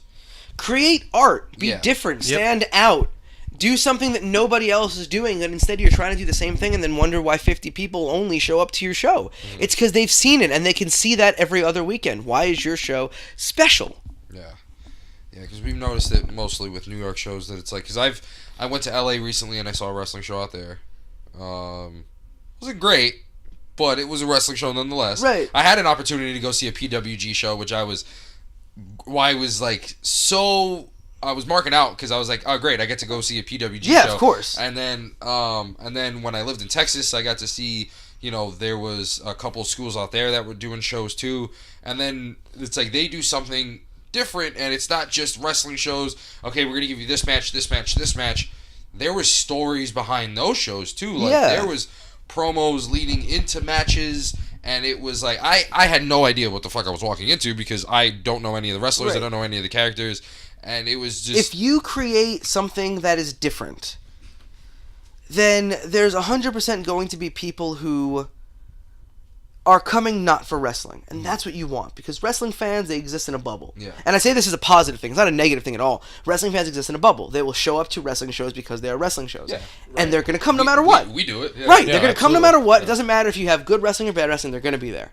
create art, be different, stand out, do something that nobody else is doing, and instead you're trying to do the same thing and then wonder why 50 people only show up to your show. Mm-hmm. It's because they've seen it and they can see that every other weekend. Why is your show special? Yeah. Yeah, because we've noticed it mostly with New York shows that it's like, because I went to LA recently and I saw a wrestling show out there. It wasn't great, but it was a wrestling show nonetheless. Right. I had an opportunity to go see a PWG show, which I was like I was marking out because I was like, oh great, I get to go see a PWG show. Yeah, of course. And then when I lived in Texas, I got to see, you know, there was a couple of schools out there that were doing shows too. And then it's like they do something different, and it's not just wrestling shows. Okay, we're gonna give you this match. There was stories behind those shows too. Like there was promos leading into matches, and it was like I had no idea what the fuck I was walking into because I don't know any of the wrestlers. I don't know any of the characters, and it was just, if you create something that is different, then there's 100% going to be people who are coming not for wrestling, and that's what you want, because wrestling fans, they exist in a bubble. Yeah. And I say this is a positive thing; it's not a negative thing at all. Wrestling fans exist in a bubble. They will show up to wrestling shows because they are wrestling shows, and they're going to come no matter what. We do it, right? They're going to come no matter what. It doesn't matter if you have good wrestling or bad wrestling; they're going to be there.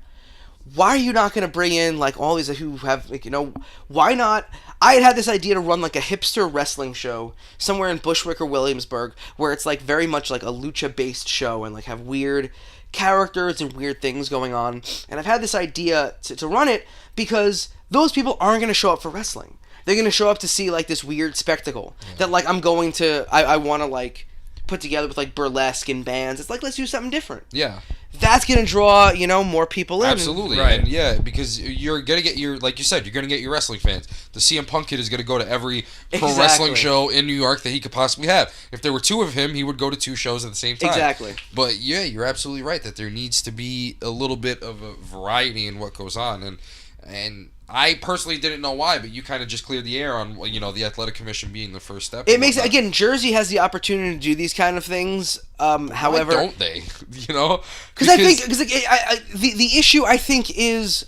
Why are you not going to bring in like all these who have, like, you know? Why not? I had this idea to run like a hipster wrestling show somewhere in Bushwick or Williamsburg, where it's like very much like a lucha-based show and like have weird characters and weird things going on. And I've had this idea to run it because those people aren't going to show up for wrestling. They're going to show up to see like this weird spectacle that like I want to like put together with like burlesque and bands. It's like, let's do something different. Yeah. That's going to draw, you know, more people in. Absolutely. Right. And yeah, because you're going to get your, like you said, you're going to get your wrestling fans. The CM Punk kid is going to go to every pro wrestling show in New York that he could possibly have. If there were two of him, he would go to two shows at the same time. Exactly. But yeah, you're absolutely right that there needs to be a little bit of a variety in what goes on. And I personally didn't know why, but you kind of just cleared the air on, you know, the athletic commission being the first step. It makes, again, Jersey has the opportunity to do these kind of things. However, why don't they? You know, because I think the issue I think is,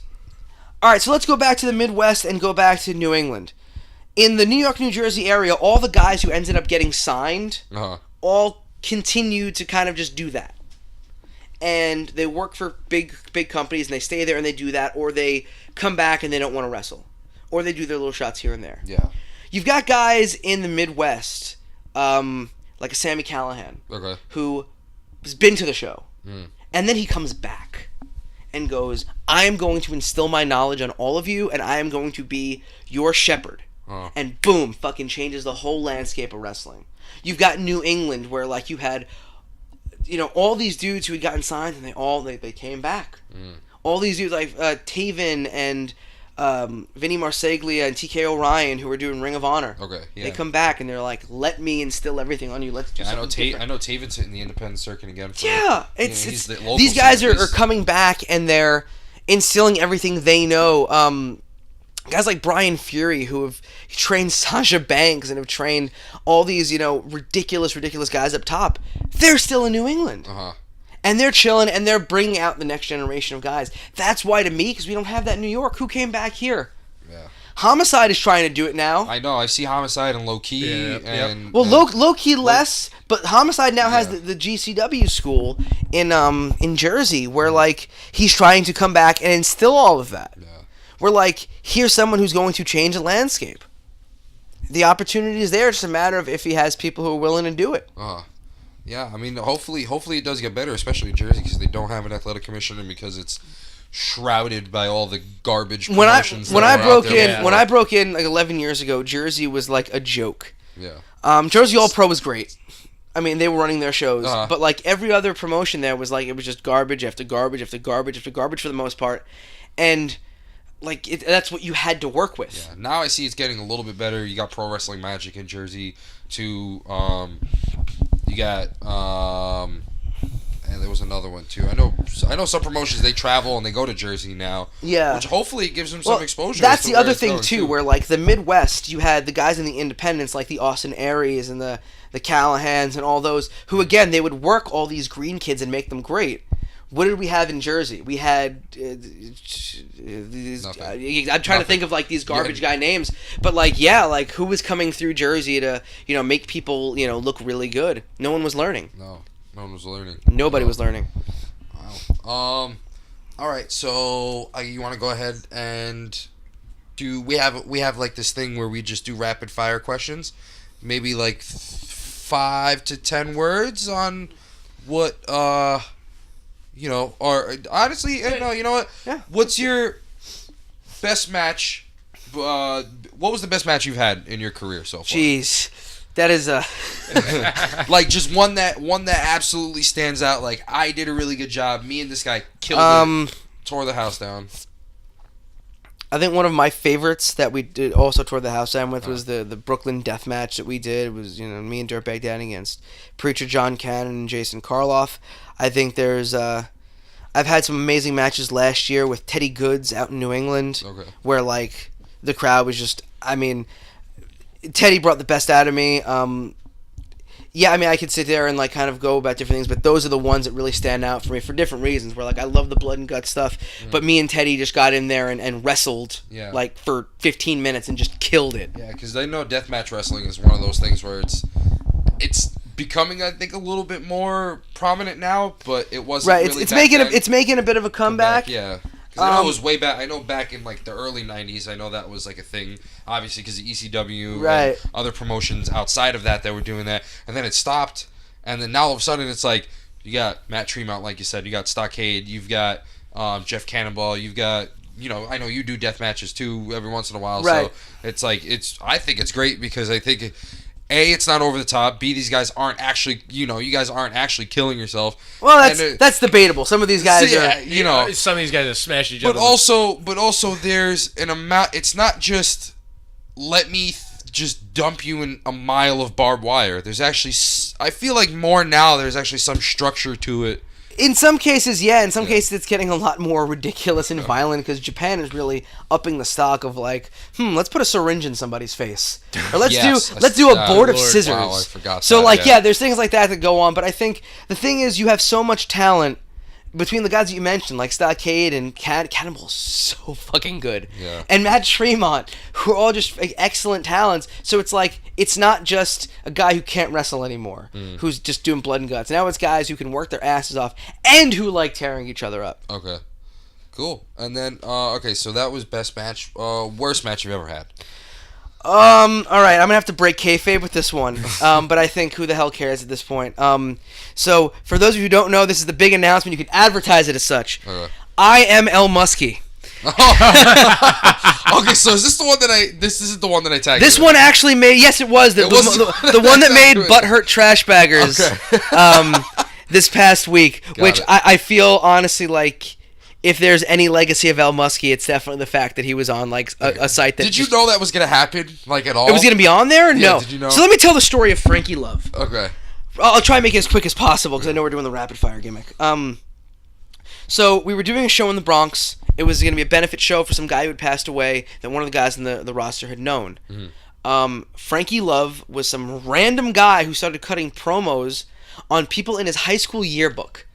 all right. So let's go back to the Midwest and go back to New England. In the New York, New Jersey area, all the guys who ended up getting signed all continue to kind of just do that. And they work for big companies, and they stay there and they do that, or they come back and they don't want to wrestle, or they do their little shots here and there. Yeah, you've got guys in the Midwest, like a Sami Callihan, who has been to the show, and then he comes back, and goes, I am going to instill my knowledge on all of you, and I am going to be your shepherd. And boom, fucking changes the whole landscape of wrestling. You've got New England, where like you had, all these dudes who had gotten signed, and they came back. All these dudes like Taven and Vinny Marseglia and TK O'Ryan, who were doing Ring of Honor. Okay, yeah. They come back and they're like, let me instill everything on you. Let's do something I know Taven's hitting the independent circuit again. These guys are coming back and they're instilling everything they know. Guys like Brian Fury, who have trained Sasha Banks and have trained all these, ridiculous guys up top, they're still in New England. And they're chilling, and they're bringing out the next generation of guys. That's why, to me, because we don't have that in New York. Who came back here? Yeah. Homicide is trying to do it now. I know. I see Homicide and Low Key. Yeah. Low Key less, but Homicide now has the GCW school in Jersey, where like he's trying to come back and instill all of that. Yeah. We're like, here's someone who's going to change the landscape. The opportunity is there. It's just a matter of if he has people who are willing to do it. Yeah, I mean, hopefully it does get better, especially in Jersey, because they don't have an athletic commissioner, because it's shrouded by all the garbage promotions. When I broke in like 11 years ago, Jersey was like a joke. Yeah. Jersey All Pro was great. I mean, they were running their shows, but like every other promotion there was like, it was just garbage after garbage after garbage after garbage for the most part, and like that's what you had to work with. Yeah. Now I see it's getting a little bit better. You got Pro Wrestling Magic in Jersey too. You got and there was another one too. I know some promotions, they travel and they go to Jersey now. Yeah. Which hopefully gives them some exposure. That's the other thing too, where like the Midwest, you had the guys in the independents like the Austin Aries and the Callahans and all those who, again, they would work all these green kids and make them great. What did we have in Jersey? We had these. I'm trying to think of like these garbage guy names, but like who was coming through Jersey to make people look really good? No one was learning. No one was learning. Nobody was learning. Wow. All right. So you want to go ahead and do? We have like this thing where we just do rapid fire questions, maybe like 5 to 10 words on what or honestly, no, you know what? Yeah. What's your best match? What was the best match you've had in your career so far? Jeez, that is like just one that absolutely stands out. Like, I did a really good job. Me and this guy killed it, tore the house down. I think one of my favorites that we did also tore the house down with was the Brooklyn Death Match that we did. It was me and Dirtbag Danny against Preacher John Cannon and Jason Karloff. I think there's I've had some amazing matches last year with Teddy Goods out in New England, where like the crowd was just, Teddy brought the best out of me. I could sit there and like kind of go about different things, but those are the ones that really stand out for me for different reasons. Where like I love the blood and guts stuff, but me and Teddy just got in there and wrestled like for 15 minutes and just killed it. Yeah, because I know deathmatch wrestling is one of those things where it's becoming, I think, a little bit more prominent now, but it wasn't really it's making a bit of a comeback. Yeah. I know it was way back. I know back in like the early '90s. I know that was like a thing, obviously, because of ECW and other promotions outside of that were doing that. And then it stopped, and then now all of a sudden it's like you got Matt Tremont, like you said, you got Stockade, you've got Jeff Cannonball, you've got I know you do death matches too every once in a while. Right. So it's like I think it's great because I think. A, it's not over the top. B, these guys aren't actually, you guys aren't actually killing yourself. Well, that's debatable. Some of these guys are, some of these guys have smashed each other. But also, there's an amount. It's not just let me just dump you in a mile of barbed wire. There's actually, I feel like more now. There's actually some structure to it. In some cases, yeah. In some cases, it's getting a lot more ridiculous and violent because Japan is really upping the stock of like, let's put a syringe in somebody's face, or let's do a board of scissors. Wow, I forgot so there's things like that go on. But I think the thing is, you have so much talent between the guys that you mentioned, like Stockade and Cannonball, is so fucking good, and Matt Tremont, who are all just excellent talents. So it's like it's not just a guy who can't wrestle anymore, who's just doing blood and guts. Now it's guys who can work their asses off and who like tearing each other up. Okay, cool. And then so that was best match. Worst match you've ever had. All right, I'm gonna have to break kayfabe with this one, but I think who the hell cares at this point. So for those of you who don't know, this is the big announcement. You can advertise it as such. I am El Muskie. Okay, so is this the one that this isn't the one that I tagged? This one actually made. Yes, it was the one that made Butthurt Trash Baggers. Okay. This past week, which I feel honestly like, if there's any legacy of El Muskie, it's definitely the fact that he was on like a site that. Did you know that was gonna happen? Like at all? It was gonna be on there? Yeah, no. Did you know? So let me tell the story of Frankie Love. Okay. I'll try and make it as quick as possible because I know we're doing the rapid fire gimmick. So we were doing a show in the Bronx. It was going to be a benefit show for some guy who had passed away that one of the guys in the roster had known. Mm-hmm. Frankie Love was some random guy who started cutting promos on people in his high school yearbook.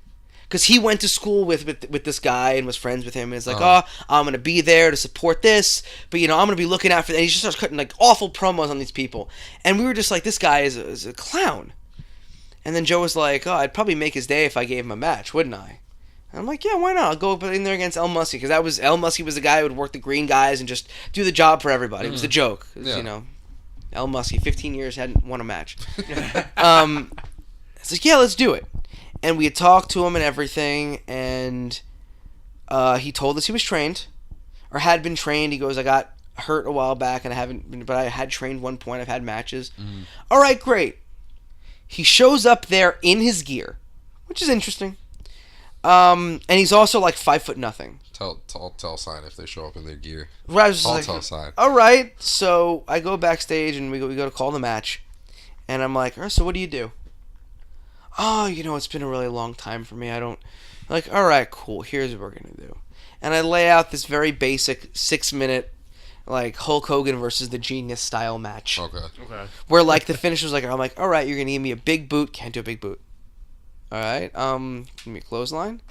Because he went to school with this guy and was friends with him. And it's like, I'm going to be there to support this. But, I'm going to be looking out for that. And he just starts cutting like awful promos on these people. And we were just like, this guy is a clown. And then Joe was like, I'd probably make his day if I gave him a match, wouldn't I? And I'm like, yeah, why not? I'll go in there against El Muskie, because El Muskie was the guy who would work the green guys and just do the job for everybody. It was a joke. El Muskie, 15 years, hadn't won a match. It's like, yeah, let's do it. And we had talked to him and everything, and he told us he was trained, or had been trained. He goes, I got hurt a while back, and I haven't been, but I had trained one point. I've had matches. Mm-hmm. All right, great. He shows up there in his gear, which is interesting. And he's also like 5'0". Tell sign if they show up in their gear. Right, tell sign. All right, so I go backstage and we go to call the match, and I'm like, so what do you do? Oh, it's been a really long time for me. I don't like. All right, cool. Here's what we're gonna do, and I lay out this very basic 6-minute like Hulk Hogan versus the Genius style match. Okay. Where like the finish was like, I'm like, all right, you're gonna give me a big boot. Can't do a big boot. All right, give me a clothesline.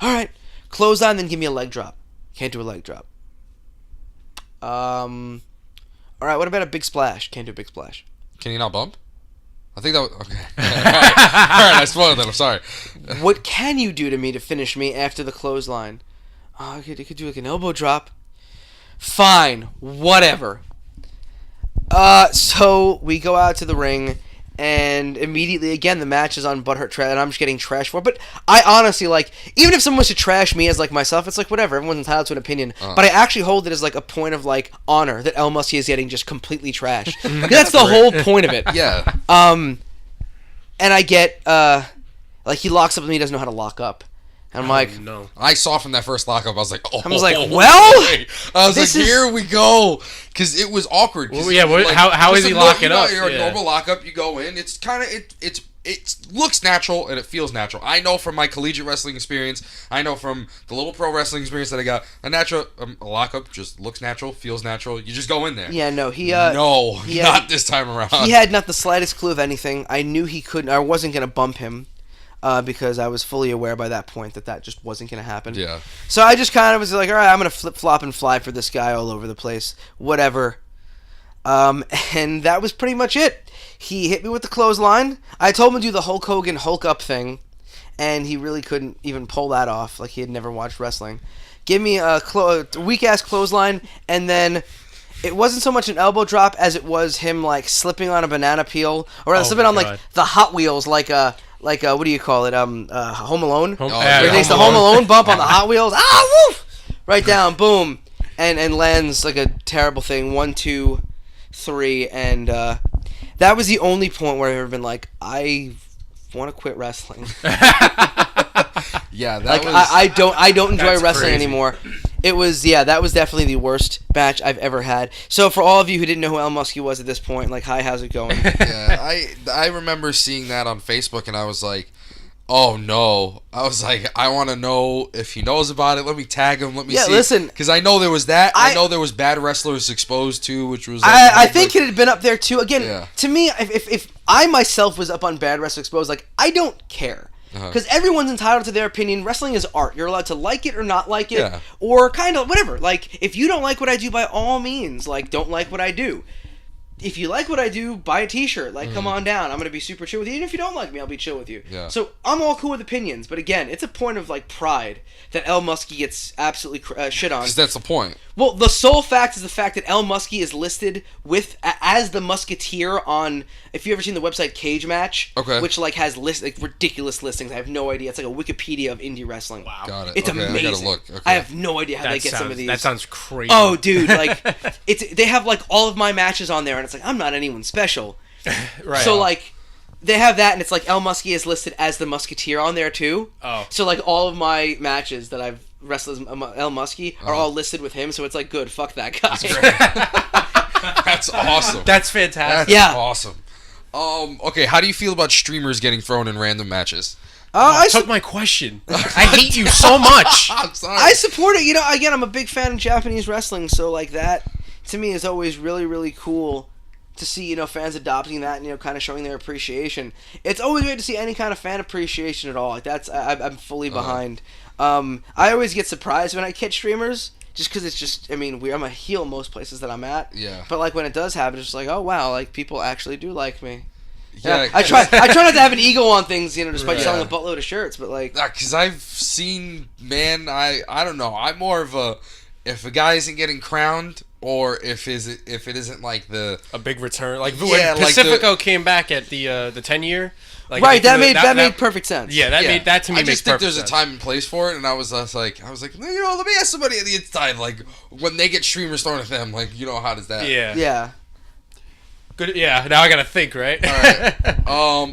All right, clothesline, then give me a leg drop. Can't do a leg drop. All right, what about a big splash? Can't do a big splash. Can you not bump? I think that was... Okay. All right, I spoiled that. I'm sorry. What can you do to me to finish me after the clothesline? Oh, you could do like an elbow drop. Fine, whatever. So we go out to the ring, and immediately, again, the match is on Butthurt Trash, and I'm just getting trashed for it. But I honestly, like, even if someone was to trash me as, like, myself, it's like, whatever, everyone's entitled to an opinion. But I actually hold it as, like, a point of, like, honor that El Muskie is getting just completely trashed. That's the whole point of it. Yeah. And I get, like, he locks up with me, he doesn't know how to lock up. And I'm like, no. I saw from that first lockup, I was like, I was like, well, I was like, here we go, because it was awkward. Well, yeah, like, how is he locking up? Your normal lockup, you go in. It's kind of it looks natural and it feels natural. I know from my collegiate wrestling experience, I know from the little pro wrestling experience that I got, a lockup just looks natural, feels natural. You just go in there. Yeah, no, not this time around. He had not the slightest clue of anything. I knew he couldn't. I wasn't gonna bump him. Because I was fully aware by that point that just wasn't going to happen. Yeah. So I just kind of was like, all right, I'm going to flip-flop and fly for this guy all over the place. Whatever. And that was pretty much it. He hit me with the clothesline. I told him to do the Hulk Hogan Hulk up thing, and he really couldn't even pull that off. Like, he had never watched wrestling. Give me a weak-ass clothesline, and then... It wasn't so much an elbow drop as it was him, like, slipping on a banana peel. Or rather, slipping on, like, the Hot Wheels, like what do you call it? Home Alone? Where he takes the Home Alone bump on the Hot Wheels. Ah, woof! Right down, boom. And lands like a terrible thing. 1, 2, 3. And that was the only point where I've ever been like, I want to quit wrestling. Yeah, that was... I don't enjoy wrestling anymore. It was, that was definitely the worst match I've ever had. So for all of you who didn't know who El Muskie was at this point, like, hi, how's it going? Yeah, I remember seeing that on Facebook, and I was like, oh, no. I was like, I want to know if he knows about it. Let me tag him. Let me see. Yeah, listen. Because I know there was that. I know there was Bad Wrestlers Exposed, too, which was... Like, I think it had been up there, too. Again, to me, if I myself was up on Bad Wrestlers Exposed, like, I don't care. Because everyone's entitled to their opinion. Wrestling is art. You're allowed to like it or not like it, or kind of whatever. Like, if you don't like what I do, by all means, like, don't like what I do. if you like what I do, buy a t-shirt. Like, come on down. I'm going to be super chill with you. Even if you don't like me, I'll be chill with you. Yeah. So, I'm all cool with opinions. But again, it's a point of, like, pride that El Muskie gets absolutely shit on. Because that's the point. Well, the sole fact is the fact that El Muskie is listed as the Musketeer on, if you've ever seen the website Cage Match, which, like, has ridiculous listings. I have no idea. It's like a Wikipedia of indie wrestling. Wow. Got it. It's amazing. I gotta look. Okay. I have no idea how they get some of these. That sounds crazy. Oh, dude, like, they have, like, all of my matches on there, and it's like, I'm not anyone special. Right. So, like, they have that, and it's like El Muskie is listed as the Musketeer on there, too. Oh. So, like, all of my matches that I've wrestled as El Muskie are all listed with him, so it's like, good, fuck that guy. That's awesome. That's fantastic. That's awesome. Okay, how do you feel about streamers getting thrown in random matches? I took my question. I hate you so much. I'm sorry. I support it. You know, again, I'm a big fan of Japanese wrestling, so, like, that, to me, is always really, really cool to see, you know, fans adopting that and, you know, kind of showing their appreciation. It's always great to see any kind of fan appreciation at all. Like, that's, I'm fully behind. I always get surprised when I catch streamers, just because it's just, I mean, I'm a heel most places that I'm at. Yeah. But, like, when it does happen, it's just like, oh, wow, like, people actually do like me. Yeah, I try not to have an ego on things, you know, despite selling a buttload of shirts, but, like... Because I've seen, man, I don't know, I'm more of a, if a guy isn't getting crowned, or if it isn't, like, a big return, like when Pacifico came back at the 10-year... Like, right, that made perfect sense. Yeah, that to me makes perfect sense. I just think there's a time and place for it, and I was like, you know, let me ask somebody at the inside, like, when they get streamers thrown at them, like, you know, how does that... Yeah. Good. Yeah. Now I gotta think, right? All right.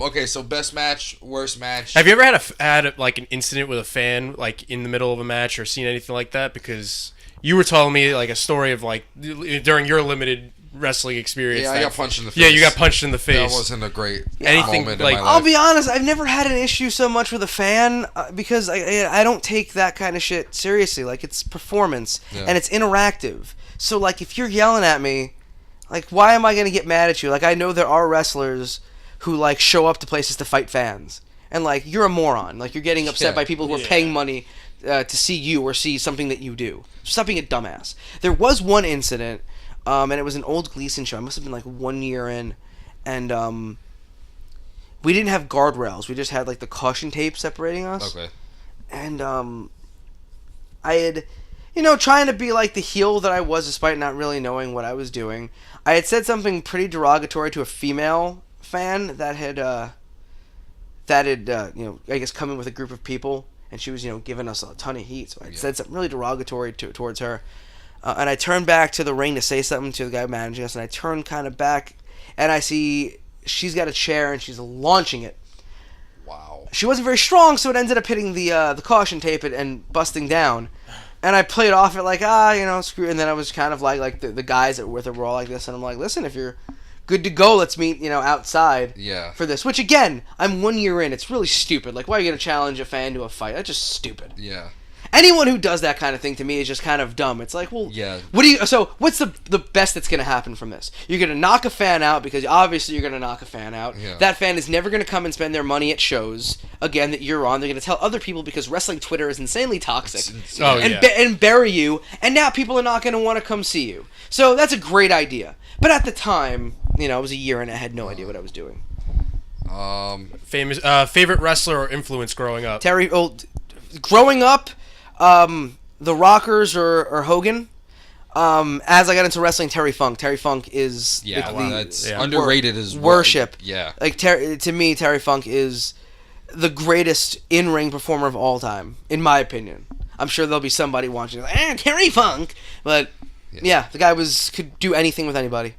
Okay. So best match, worst match. Have you ever had like an incident with a fan, like in the middle of a match, or seen anything like that? Because you were telling me like a story of like during your limited wrestling experience. Yeah, I got punched in the face. Yeah, you got punched in the face. That wasn't a great anything moment like. in my life. I'll be honest. I've never had an issue so much with a fan because I don't take that kind of shit seriously. Like it's performance and it's interactive. So like if you're yelling at me. Like, why am I going to get mad at you? Like, I know there are wrestlers who, like, show up to places to fight fans. And, like, you're a moron. Like, you're getting upset by people who are paying money to see you or see something that you do. Stop being a dumbass. There was one incident, and it was an old Gleason show. I must have been, like, 1 year in. And we didn't have guardrails. We just had, like, the caution tape separating us. Okay. And I had... You know, trying to be like the heel that I was despite not really knowing what I was doing. I had said something pretty derogatory to a female fan that had you know, I guess come in with a group of people, and she was, you know, giving us a ton of heat. So I said something really derogatory towards her. And I turned back to the ring to say something to the guy managing us, and I turned kind of back, and I see she's got a chair, and she's launching it. Wow. She wasn't very strong, so it ended up hitting the caution tape and busting down. And I played off it like, you know, screw. And then I was kind of like the guys that were with her were all like this. And I'm like, listen, if you're good to go, let's meet, you know, outside for this. Which, again, I'm 1 year in. It's really stupid. Like, why are you going to challenge a fan to a fight? That's just stupid. Yeah. Anyone who does that kind of thing to me is just kind of dumb. It's like, well, what's the best that's going to happen from this? You're going to knock a fan out because obviously you're going to knock a fan out. Yeah. That fan is never going to come and spend their money at shows again that you're on. They're going to tell other people because wrestling Twitter is insanely toxic and bury you. And now people are not going to want to come see you. So that's a great idea. But at the time, you know, I was a year and I had no idea what I was doing. Favorite wrestler or influence growing up? Growing up. The Rockers or Hogan. As I got into wrestling, Terry Funk. Terry Funk is that's underrated as well. Worship. Yeah. Like to me, Terry Funk is the greatest in-ring performer of all time, in my opinion. I'm sure there'll be somebody watching like, Terry Funk, but yeah, the guy could do anything with anybody.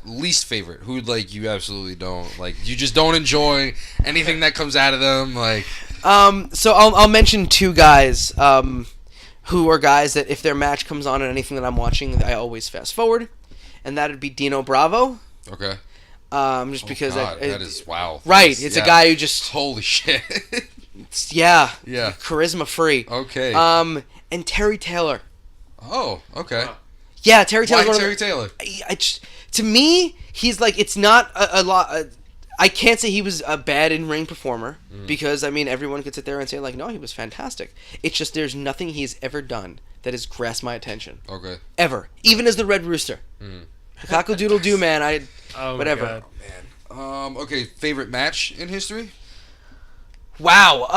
Least favorite, who like you absolutely don't like, you just don't enjoy anything that comes out of them, like. So I'll mention two guys, who are guys that if their match comes on in anything that I'm watching, I always fast forward, and that would be Dino Bravo. Okay. Just because that is wow. Right, it's a guy who just holy shit. Yeah. Yeah. Charisma free. Okay. And Terry Taylor. Oh, okay. Yeah, Terry Taylor. Why Terry Taylor? To me, he's like, it's not a lot. I can't say he was a bad in-ring performer because, I mean, everyone could sit there and say, like, no, he was fantastic. It's just there's nothing he's ever done that has grasped my attention. Okay. Ever. Even as the Red Rooster. Cock-a-doodle-doo, man. Whatever. Oh, man. Okay, favorite match in history? Wow.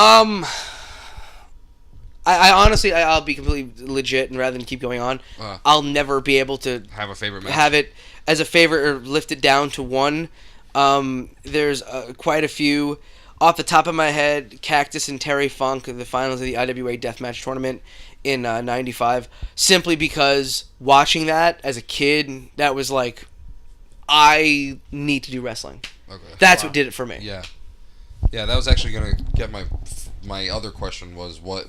I honestly, I'll be completely legit, and rather than keep going on, I'll never be able to have a favorite match. Have it as a favorite or lift it down to one. There's quite a few. Off the top of my head, Cactus and Terry Funk in the finals of the IWA Deathmatch Tournament in 95. Simply because watching that as a kid, that was like, I need to do wrestling. Okay. That's what did it for me. Yeah. Yeah, that was actually going to get my other question was what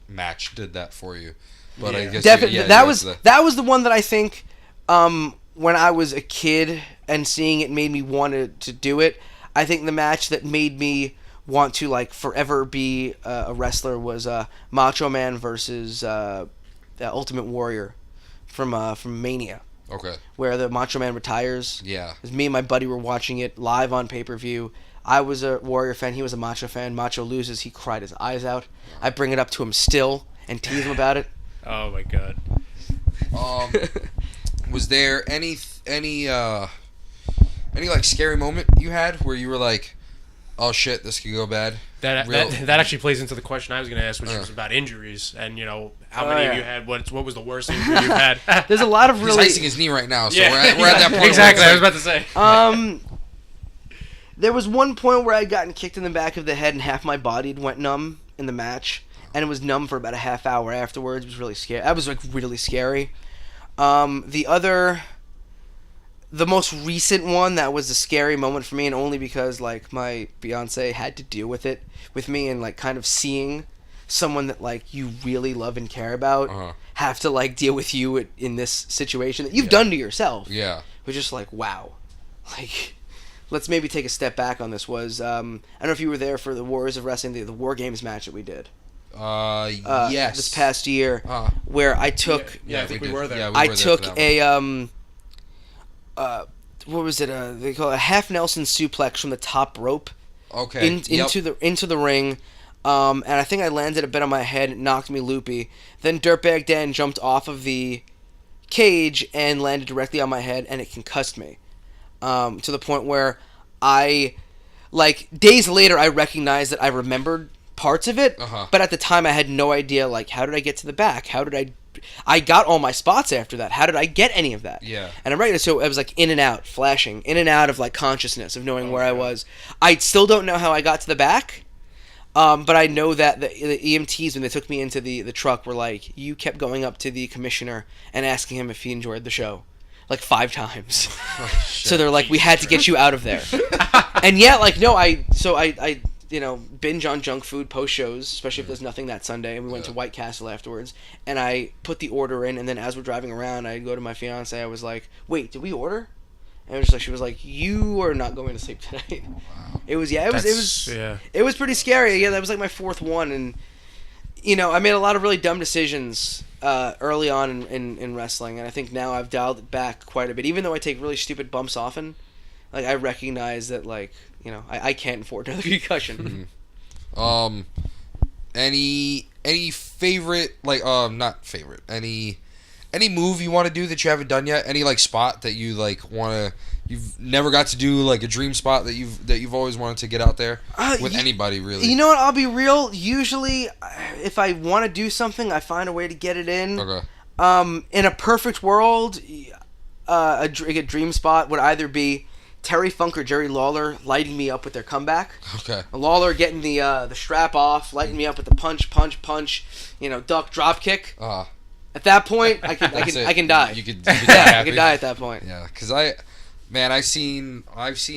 match did that for you? But I guess definitely that was the one that I think when I was a kid and seeing it made me want to do it. I think the match that made me want to like forever be a wrestler was Macho Man versus Ultimate Warrior from Mania. Okay. Where the Macho Man retires. Yeah. Because me and my buddy were watching it live on pay-per-view. I was a Warrior fan. He was a Macho fan. Macho loses. He cried his eyes out. I bring it up to him still and tease him about it. Oh my god. Was there any like scary moment you had where you were like, oh shit, this could go bad? That actually plays into the question I was going to ask, which was about injuries, and how many of you had what was the worst injury you've had? There's a lot of really. He's icing his knee right now, so we're at that point. Exactly, I was about to say. There was one point where I'd gotten kicked in the back of the head and half my body went numb in the match, and it was numb for about a half hour afterwards. It was really scary. That was like really scary. The most recent one that was a scary moment for me, and only because like my fiance had to deal with it with me, and like kind of seeing someone that like you really love and care about have to like deal with you in this situation that you've done to yourself. Yeah, was just like wow, like. Let's maybe take a step back on this. I don't know if you were there for the Warriors of Wrestling, the War Games match that we did. Yes. This past year, where I took. I think we were there. Yeah, I took a what was it? They call it a half Nelson suplex from the top rope. Okay. Into the ring, and I think I landed a bit on my head. It knocked me loopy. Then Dirtbag Dan jumped off of the cage and landed directly on my head, and it concussed me. To the point where days later, I recognized that I remembered parts of it, but at the time I had no idea, like, how did I get to the back? How did I got all my spots after that. How did I get any of that? Yeah. And I'm right, so I was, like, in and out, flashing, in and out of, like, consciousness of knowing where I was. I still don't know how I got to the back, but I know that the EMTs, when they took me into the truck, were like, you kept going up to the commissioner and asking him if he enjoyed the show. Like 5 times. Oh, so they're like, we had to get you out of there. And yeah, like, no, I binge on junk food post shows, especially if there's nothing that Sunday. And we went to White Castle afterwards. And I put the order in, and then as we're driving around, I go to my fiance. I was like, wait, did we order? And she was like, you are not going to sleep tonight. Wow. It was pretty scary. Yeah, that was like my 4th one. And, I made a lot of really dumb decisions early on in wrestling, and I think now I've dialed it back quite a bit. Even though I take really stupid bumps often, like I recognize that, like, I can't afford another concussion. Any favorite, like, not favorite, any move you want to do that you haven't done yet? Any like spot that you like you've never got to do, like a dream spot that you've always wanted to get out there with anybody, really? You know what? I'll be real. Usually, if I want to do something, I find a way to get it in. Okay. In a perfect world, a dream spot would either be Terry Funk or Jerry Lawler lighting me up with their comeback. Okay. Lawler getting the strap off, lighting me up with the punch, duck, drop kick. At that point, I can die. You could die. I could die at that point. Yeah, because I've seen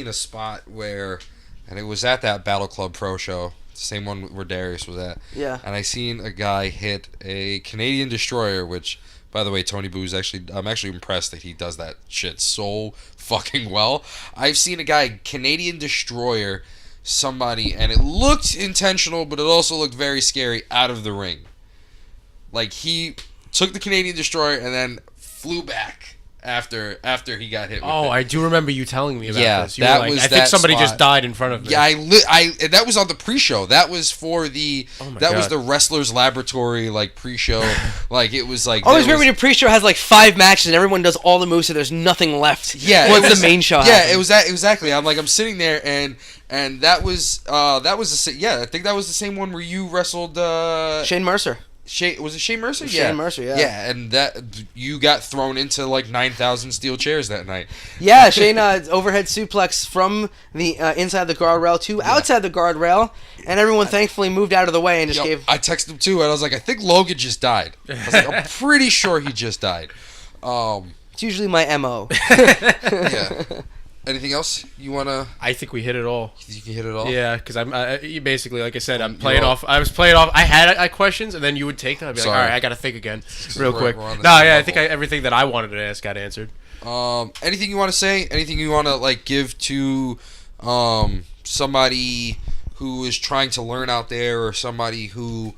a spot where, and it was at that Battle Club Pro show, the same one where Darius was at. Yeah. And I seen a guy hit a Canadian Destroyer, which, by the way, Tony Boo's I'm actually impressed that he does that shit so fucking well. I've seen a guy Canadian Destroyer somebody, and it looked intentional, but it also looked very scary out of the ring. Like, he took the Canadian Destroyer and then flew back after he got hit with Oh, it. I do remember you telling me about this. That were like, was I think that somebody spot. just died in front of me. Yeah, and that was on the pre-show. That was for the was the Wrestlers Laboratory like pre-show. Like it was like always remember when your pre-show has like 5 matches and everyone does all the moves, so there's nothing left. Yeah, once the main show. Yeah, it was that exactly. I'm sitting there and that was I think that was the same one where you wrestled Shane Mercer. Was it Shane Mercer? Shane Mercer, yeah. Yeah, and that you got thrown into like 9,000 steel chairs that night. Yeah, Shane overhead suplex from the inside the guardrail to outside the guardrail, and everyone thankfully moved out of the way and just gave. I texted him too, and I was like, I think Logan just died. I was like, I'm pretty sure he just died. It's usually my MO. Yeah. Anything else you wanna? I think we hit it all. You can hit it all. Yeah, because you basically, like I said, I'm playing off. I was playing off. I had questions, and then you would take them. I'd be like, all right, I gotta think again, real quick. I think everything that I wanted to ask got answered. Anything you want to say? Anything you want to like give to somebody who is trying to learn out there, or somebody who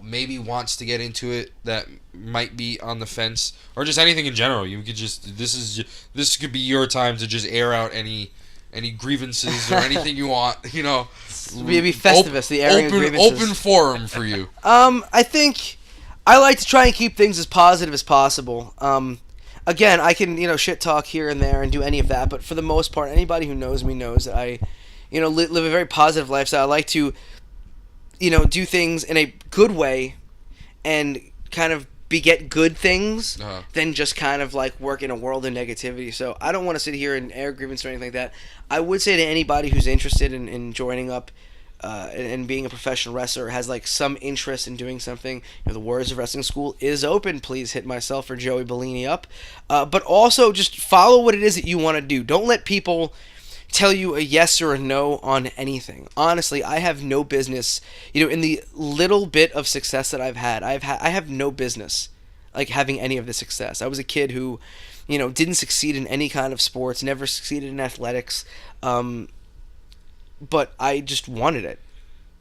maybe wants to get into it that might be on the fence, or just anything in general. You could just this could be your time to just air out any grievances or anything you want. Maybe Festivus, the airing of grievances. Open forum for you. I think I like to try and keep things as positive as possible. Again, I can shit talk here and there and do any of that, but for the most part, anybody who knows me knows that I live a very positive lifestyle. I like to do things in a good way and kind of beget good things than just kind of like work in a world of negativity. So I don't want to sit here and air grievance or anything like that. I would say to anybody who's interested in joining up and being a professional wrestler, has like some interest in doing something, the Warriors of Wrestling School is open. Please hit myself or Joey Bellini up. But also just follow what it is that you want to do. Don't let people tell you a yes or a no on anything. Honestly, I have no business, in the little bit of success that I've had, I have no business like having any of the success. I was a kid who, didn't succeed in any kind of sports, never succeeded in athletics, but I just wanted it,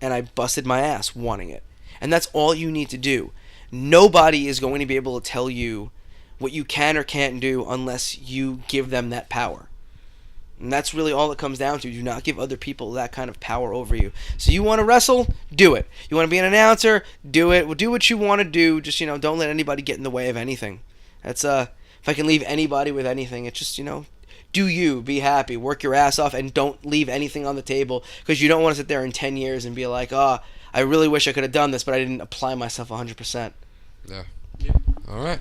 and I busted my ass wanting it. And that's all you need to do. Nobody is going to be able to tell you what you can or can't do unless you give them that power. And that's really all it comes down to. Do not give other people that kind of power over you. So you want to wrestle? Do it. You want to be an announcer? Do it. Do what you want to do. Just, don't let anybody get in the way of anything. That's, if I can leave anybody with anything, it's just, do you. Be happy. Work your ass off and don't leave anything on the table, because you don't want to sit there in 10 years and be like, I really wish I could have done this, but I didn't apply myself 100%. Yeah. All right.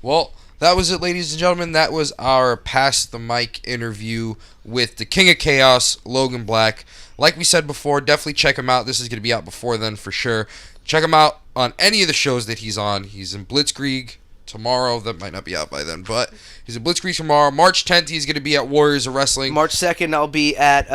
Well, that was it, ladies and gentlemen. That was our Pass the Mic interview with the King of Chaos, Logan Black. Like we said before, definitely check him out. This is going to be out before then for sure. Check him out on any of the shows that he's on. He's in Blitzkrieg tomorrow. That might not be out by then, but he's in Blitzkrieg tomorrow. March 10th, he's going to be at Warriors of Wrestling. March 2nd, I'll be at,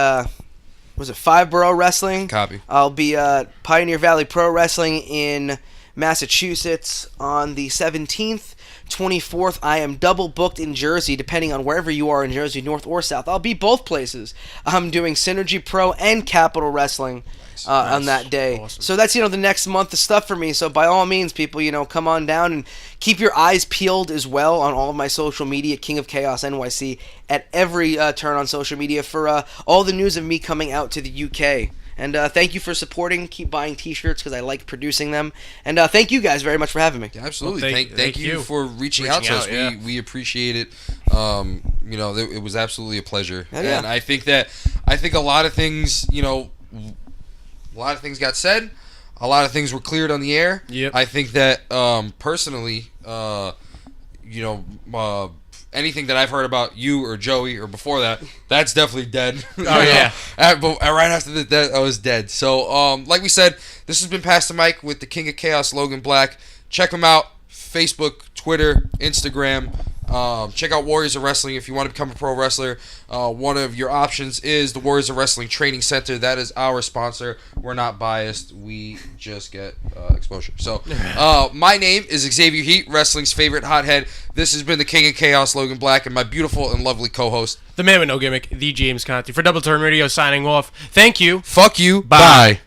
Five Borough Wrestling? Copy. I'll be at Pioneer Valley Pro Wrestling in Massachusetts on the 17th. 24th, I am double booked in Jersey, depending on wherever you are in Jersey, north or south. I'll be both places. I'm doing Synergy Pro and Capital Wrestling on that day. Awesome. So that's, the next month of stuff for me. So by all means, people, come on down and keep your eyes peeled as well on all of my social media, King of Chaos NYC, at every turn on social media for all the news of me coming out to the UK. And thank you for supporting. Keep buying T-shirts because I like producing them. And thank you guys very much for having me. Absolutely. Well, thank you for reaching out to us. Yeah. We appreciate it. It was absolutely a pleasure. Yeah. And I think a lot of things, got said. A lot of things were cleared on the air. Yep. I think that personally, anything that I've heard about you or Joey or before that, that's definitely dead. Yeah. But right after that, I was dead. So, like we said, this has been Pass the Mic with the King of Chaos, Logan Black. Check him out. Facebook, Twitter, Instagram. Check out Warriors of Wrestling if you want to become a pro wrestler. One of your options is the Warriors of Wrestling Training Center. That is our sponsor. We're not biased. We just get exposure. So, my name is Xavier Heat, wrestling's favorite hothead. This has been the King of Chaos, Logan Black, and my beautiful and lovely co-host, the man with no gimmick, the James Conti. For Double Turn Radio, signing off. Thank you. Fuck you. Bye.